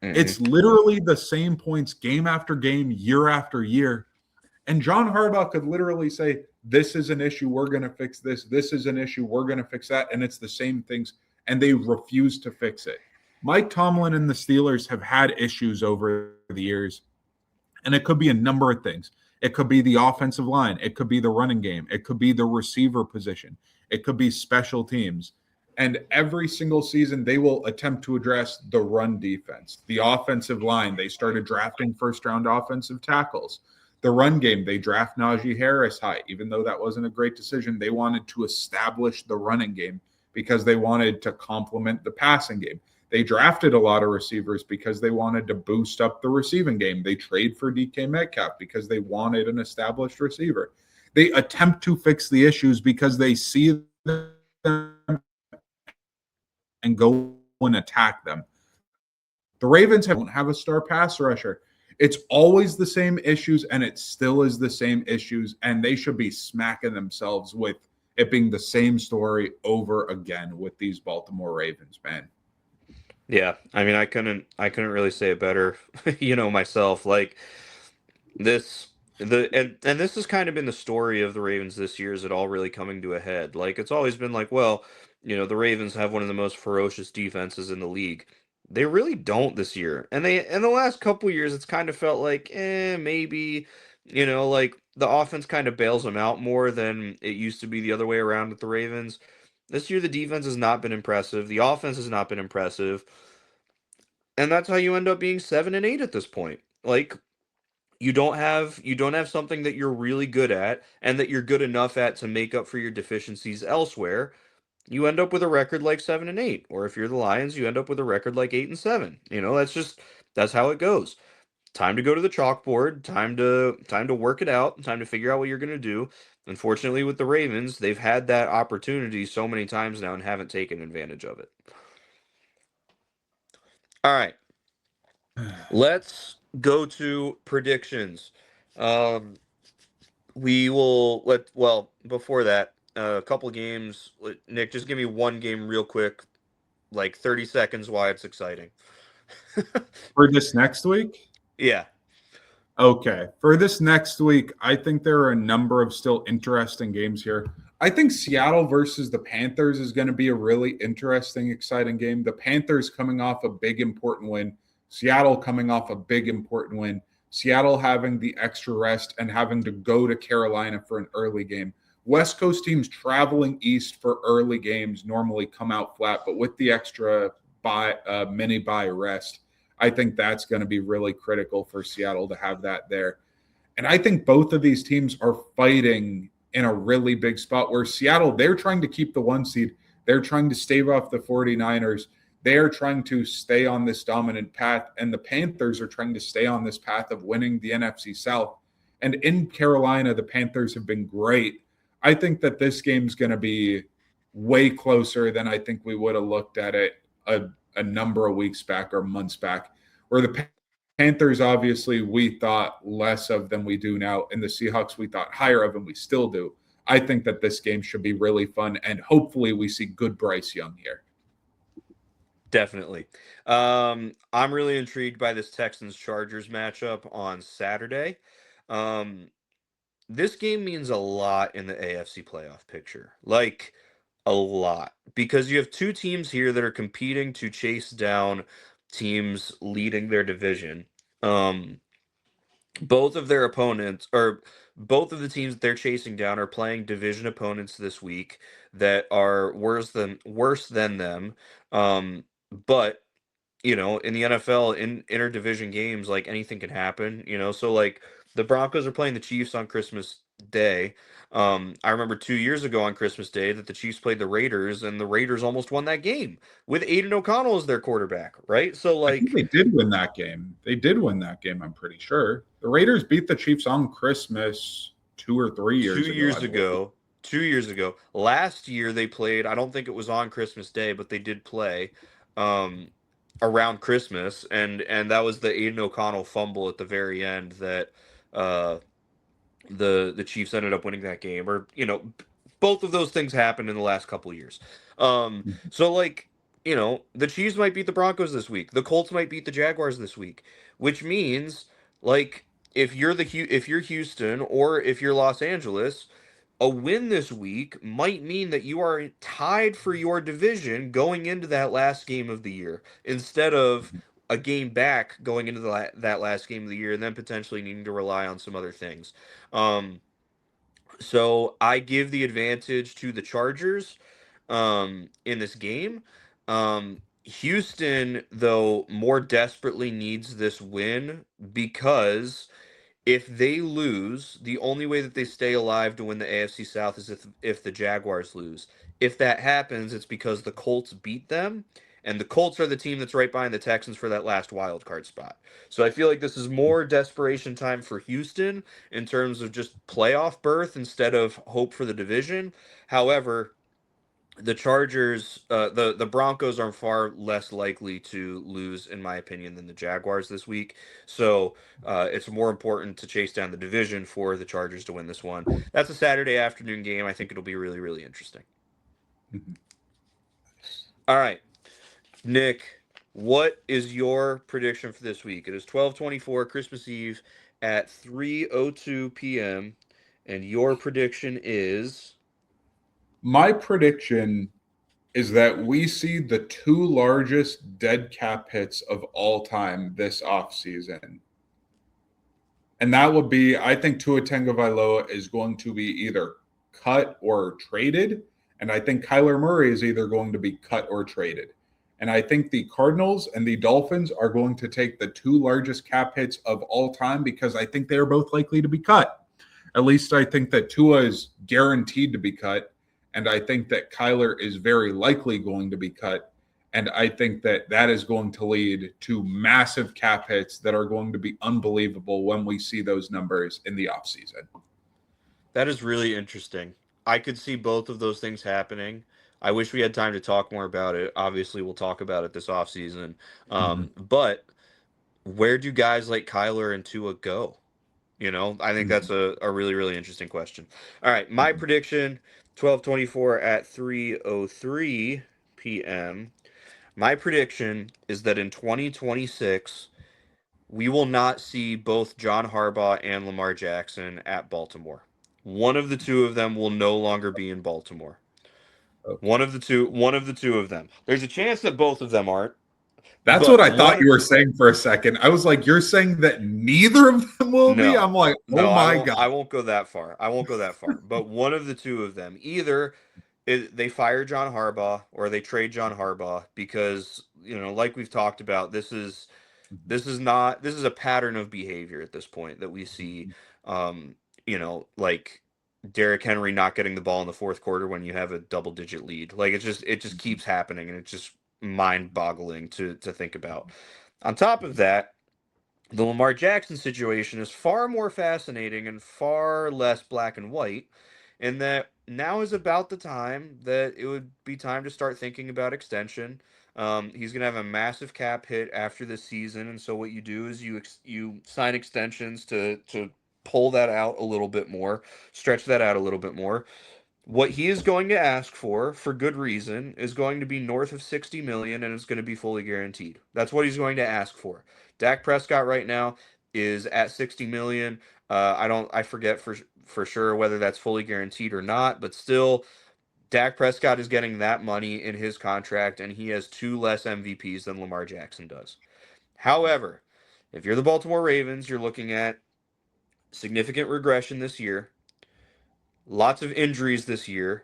Mm-hmm. It's literally the same points game after game, year after year. And John Harbaugh could literally say, this is an issue, we're going to fix this. This is an issue, we're going to fix that. And it's the same things. And they refuse to fix it. Mike Tomlin and the Steelers have had issues over the years, and it could be a number of things. It could be the offensive line, it could be the running game, it could be the receiver position, it could be special teams. And every single season, they will attempt to address the run defense, the offensive line. They started drafting first round offensive tackles. The run game, they draft Najee Harris high, even though that wasn't a great decision. They wanted to establish the running game because they wanted to complement the passing game. They drafted a lot of receivers because they wanted to boost up the receiving game. They trade for DK Metcalf because they wanted an established receiver. They attempt to fix the issues because they see them and go and attack them. The Ravens don't have a star pass rusher. It's always the same issues, and it still is the same issues, and they should be smacking themselves with it being the same story over again with these Baltimore Ravens, man. Yeah, I mean, I couldn't really say it better, myself. Like this, and this has kind of been the story of the Ravens this year. Is it all really coming to a head? Like it's always been like, well, the Ravens have one of the most ferocious defenses in the league. They really don't this year, and they in the last couple years, it's kind of felt like, maybe, like the offense kind of bails them out more than it used to be the other way around with the Ravens. This year, the defense has not been impressive. The offense has not been impressive. And that's how you end up being 7-8 at this point. Like you don't have something that you're really good at and that you're good enough at to make up for your deficiencies elsewhere. You end up with a record like 7-8. Or if you're the Lions, you end up with a record like 8-7. That's how it goes. Time to go to the chalkboard, time to work it out, time to figure out what you're gonna do. Unfortunately, with the Ravens, they've had that opportunity so many times now and haven't taken advantage of it. All right, let's go to predictions. Um, we will let well before that, a couple games. Nick, just give me one game real quick, like 30 seconds. Why it's exciting. For this next week, Yeah, okay. For this next week, I think there are a number of still interesting games here. I think Seattle versus the Panthers is going to be a really interesting, exciting game. The Panthers coming off a big, important win. Seattle coming off a big, important win. Seattle having the extra rest and having to go to Carolina for an early game. West Coast teams traveling east for early games normally come out flat, but with the extra mini bye rest, I think that's going to be really critical for Seattle to have that there. And I think both of these teams are fighting in a really big spot where Seattle, they're trying to keep the 1 seed. They're trying to stave off the 49ers. They're trying to stay on this dominant path. And the Panthers are trying to stay on this path of winning the NFC South. And in Carolina, the Panthers have been great. I think that this game's going to be way closer than I think we would have looked at it a number of weeks back or months back, where the Panthers, obviously, we thought less of than we do now, and the Seahawks we thought higher of, and we still do. I think that this game should be really fun, and hopefully we see good Bryce Young here. definitely. I'm really intrigued by this Texans Chargers matchup on Saturday. Um, this game means a lot in the AFC playoff picture. Like a lot. Because you have two teams here that are competing to chase down teams leading their division. Um, both of their opponents, or both of the teams that they're chasing down, are playing division opponents this week that are worse than them. But in the NFL, in interdivision games, like anything can happen. So like the Broncos are playing the Chiefs on Christmas Day. I remember 2 years ago on Christmas Day that the Chiefs played the Raiders, and the Raiders almost won that game with Aiden O'Connell as their quarterback, right? So I think like they did win that game. They did win that game, I'm pretty sure. The Raiders beat the Chiefs on Christmas 2 or 3 years two ago. years ago, 2 years ago, last year they played. I don't think it was on Christmas Day, but they did play. Um, Around Christmas, and that was the Aiden O'Connell fumble at the very end that uh the Chiefs ended up winning that game. Or both of those things happened in the last couple of years. So like the Chiefs might beat the Broncos this week. The Colts might beat the Jaguars this week, which means like if you're Houston or if you're Los Angeles, a win this week might mean that you are tied for your division going into that last game of the year instead of a game back going into that last game of the year and then potentially needing to rely on some other things. Um, so I give the advantage to the Chargers in this game. Houston, though, more desperately needs this win because if they lose, the only way that they stay alive to win the AFC South is if the Jaguars lose. If that happens, it's because the Colts beat them, and the Colts are the team that's right behind the Texans for that last wild card spot. So I feel like this is more desperation time for Houston in terms of just playoff berth instead of hope for the division. However, the Chargers, the Broncos are far less likely to lose, in my opinion, than the Jaguars this week. So it's more important to chase down the division for the Chargers to win this one. That's a Saturday afternoon game. I think it'll be really, really interesting. Mhm. All right, Nick, what is your prediction for this week? It is 12/24, Christmas Eve at 3:02 p.m. And your prediction is My prediction is that we see the two largest dead cap hits of all time this offseason. And that would be, I think Tua Tagovailoa is going to be either cut or traded. And I think Kyler Murray is either going to be cut or traded. And I think the Cardinals and the Dolphins are going to take the two largest cap hits of all time because I think they are both likely to be cut. At least I think that Tua is guaranteed to be cut. And I think that Kyler is very likely going to be cut. And I think that that is going to lead to massive cap hits that are going to be unbelievable when we see those numbers in the offseason. that is really interesting. I could see both of those things happening. I wish we had time to talk more about it. Obviously, we'll talk about it this offseason. Mhm. But where do guys like Kyler and Tua go? I think that's Mhm. a really, really interesting question. All right, my Mhm. prediction 12/24 at 3:03 p.m. My prediction is that in 2026, we will not see both John Harbaugh and Lamar Jackson at Baltimore. One of the two of them will no longer be in Baltimore. Okay. One of the two of them. There's a chance that both of them aren't, That's what but I thought one you were saying for a second. I was like, you're saying that neither of them will be? no. I'm like, oh No, my God. I won't go that far. I won't go that far. But one of the two of them, either they fire John Harbaugh or they trade John Harbaugh because, like we've talked about, this is a pattern of behavior at this point that we see um like Derrick Henry not getting the ball in the fourth quarter when you have a double digit lead. Like it just keeps happening and it's just mind boggling to think about. On top of that, the Lamar Jackson situation is far more fascinating and far less black and white, in that now is about the time that it would be time to start thinking about extension. He's going to have a massive cap hit after this season, and so what you do is you sign extensions to pull that out a little bit more, stretch that out a little bit more. What he is going to ask for good reason, is going to be north of 60 million and it's going to be fully guaranteed. That's what he's going to ask for. Dak Prescott right now is at 60 million. I forget for sure whether that's fully guaranteed or not, but still Dak Prescott is getting that money in his contract and he has two less MVPs than Lamar Jackson does. However, if you're the Baltimore Ravens, you're looking at significant regression this year, lots of injuries this year.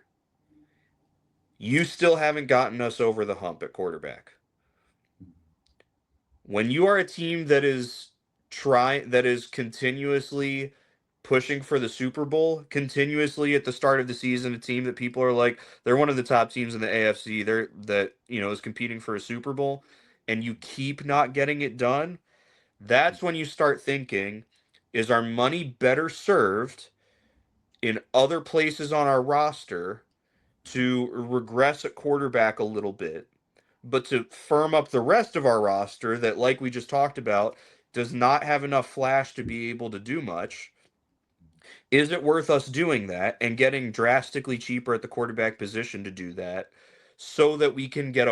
You still haven't gotten us over the hump at quarterback. When you are a team that is continuously pushing for the Super Bowl, continuously at the start of the season, a team that people are like, they're one of the top teams in the AFC, is competing for a Super Bowl, and you keep not getting it done, that's when you start thinking, is our money better served in other places on our roster to regress at quarterback a little bit, but to firm up the rest of our roster that, like we just talked about, does not have enough flash to be able to do much? Is it worth us doing that and getting drastically cheaper at the quarterback position to do that so that we can get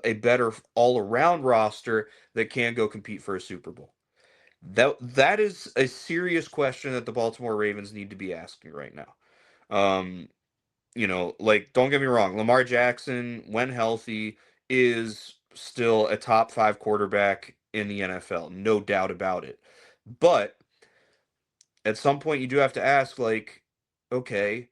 a better all around roster that can go compete for a Super Bowl? That is a serious question that the Baltimore Ravens need to be asking right now. Um, like, don't get me wrong, Lamar Jackson, when healthy, is still a top five quarterback in the NFL, no doubt about it. But at some point, you do have to ask, like, okay,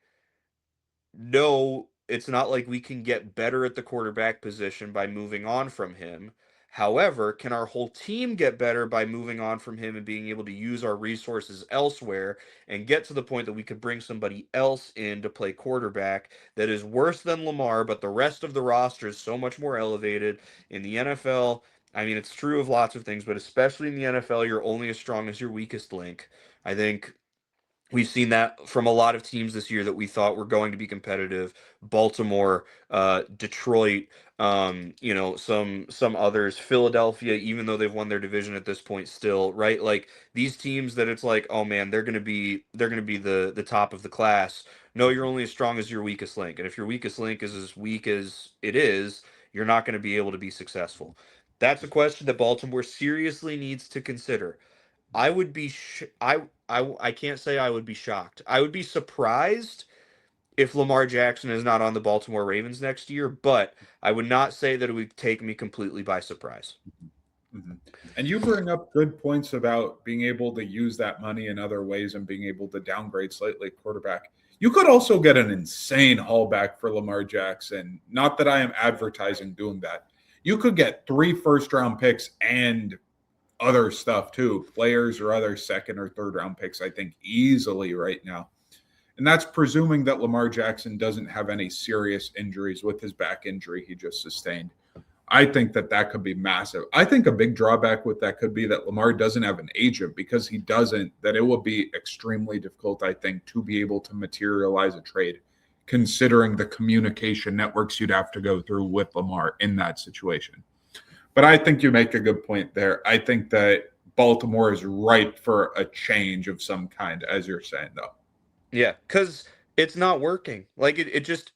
no, it's not like we can get better at the quarterback position by moving on from him. However, can our whole team get better by moving on from him and being able to use our resources elsewhere and get to the point that we could bring somebody else in to play quarterback that is worse than Lamar, but the rest of the roster is so much more elevated in the NFL? I mean, it's true of lots of things, but especially in the NFL, you're only as strong as your weakest link. I think we've seen that from a lot of teams this year that we thought were going to be competitive. Baltimore, Detroit, some others, Philadelphia, even though they've won their division at this point still, right? Like these teams that it's like, oh man, they're gonna be the top of the class. No, you're only as strong as your weakest link. And if your weakest link is as weak as it is, you're not going to be able to be successful. That's a question that Baltimore seriously needs to consider. I would be I can't say I would be shocked. I would be surprised if Lamar Jackson is not on the Baltimore Ravens next year, but I would not say that it would take me completely by surprise. Mhm. And you bring up good points about being able to use that money in other ways and being able to downgrade slightly quarterback. You could also get an insane haul back for Lamar Jackson. Not that I am advertising doing that. You could get 3 first-round picks and other stuff too, players or other second or third round picks, I think easily right now. And that's presuming that Lamar Jackson doesn't have any serious injuries with his back injury he just sustained. I think that that could be massive. I think a big drawback with that could be that Lamar doesn't have an agent. Because he doesn't, that it would be extremely difficult, I think, to be able to materialize a trade, considering the communication networks you'd have to go through with Lamar in that situation. But I think you make a good point there. I think that Baltimore is ripe for a change of some kind, as you're saying, though. Yeah, because it's not working. Like it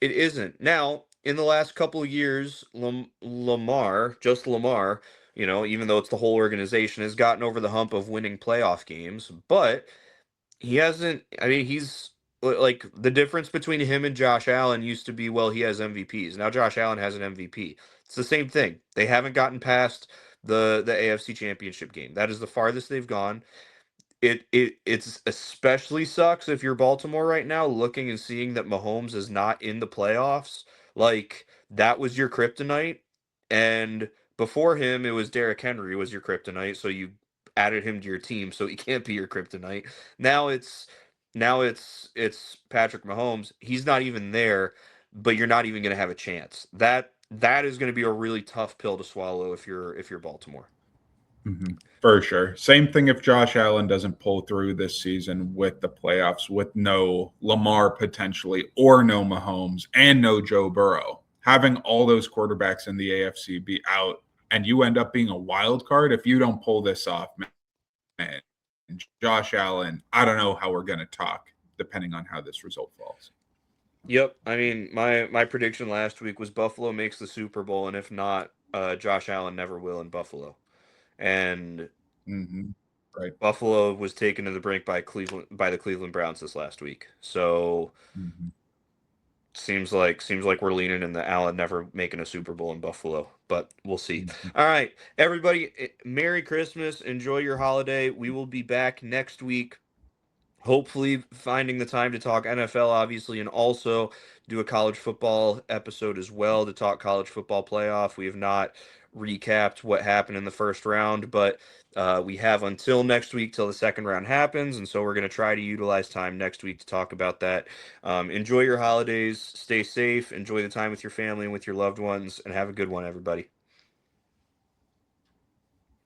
isn't. Now, in the last couple of years, Lamar, just Lamar, even though it's the whole organization, has gotten over the hump of winning playoff games, but he hasn't. I mean, he's like the difference between him and Josh Allen used to be, well, he has MVPs. Now Josh Allen has an MVP. It's the same thing. They haven't gotten past the AFC Championship game. That is the farthest they've gone. It's especially sucks if you're Baltimore right now, looking and seeing that Mahomes is not in the playoffs. Like that was your kryptonite, and before him it was Derrick Henry was your kryptonite, so you added him to your team, so he can't be your kryptonite. Now it's Patrick Mahomes. He's not even there, but you're not even going to have a chance. That is going to be a really tough pill to swallow if you're Baltimore. Mm-hmm. For sure. Same thing if Josh Allen doesn't pull through this season with the playoffs, with no Lamar potentially, or no Mahomes, and no Joe Burrow. Having all those quarterbacks in the AFC be out, and you end up being a wild card if you don't pull this off, man. Josh Allen, I don't know how we're going to talk depending on how this result falls. Yep. I mean, my prediction last week was Buffalo makes the Super Bowl, and if not, Josh Allen never will in Buffalo. And Mm-hmm. Right. Buffalo was taken to the brink by the Cleveland Browns this last week. So Mm-hmm. seems like we're leaning in the Allen never making a Super Bowl in Buffalo, but we'll see. Mm-hmm. All right, everybody, Merry Christmas. Enjoy your holiday. We will be back next week, hopefully finding the time to talk NFL, obviously, and also do a college football episode as well to talk college football playoff. We have not recapped what happened in the first round, but we have until next week till the second round happens, and so we're going to try to utilize time next week to talk about that. Enjoy your holidays, stay safe, enjoy the time with your family and with your loved ones, and have a good one, everybody.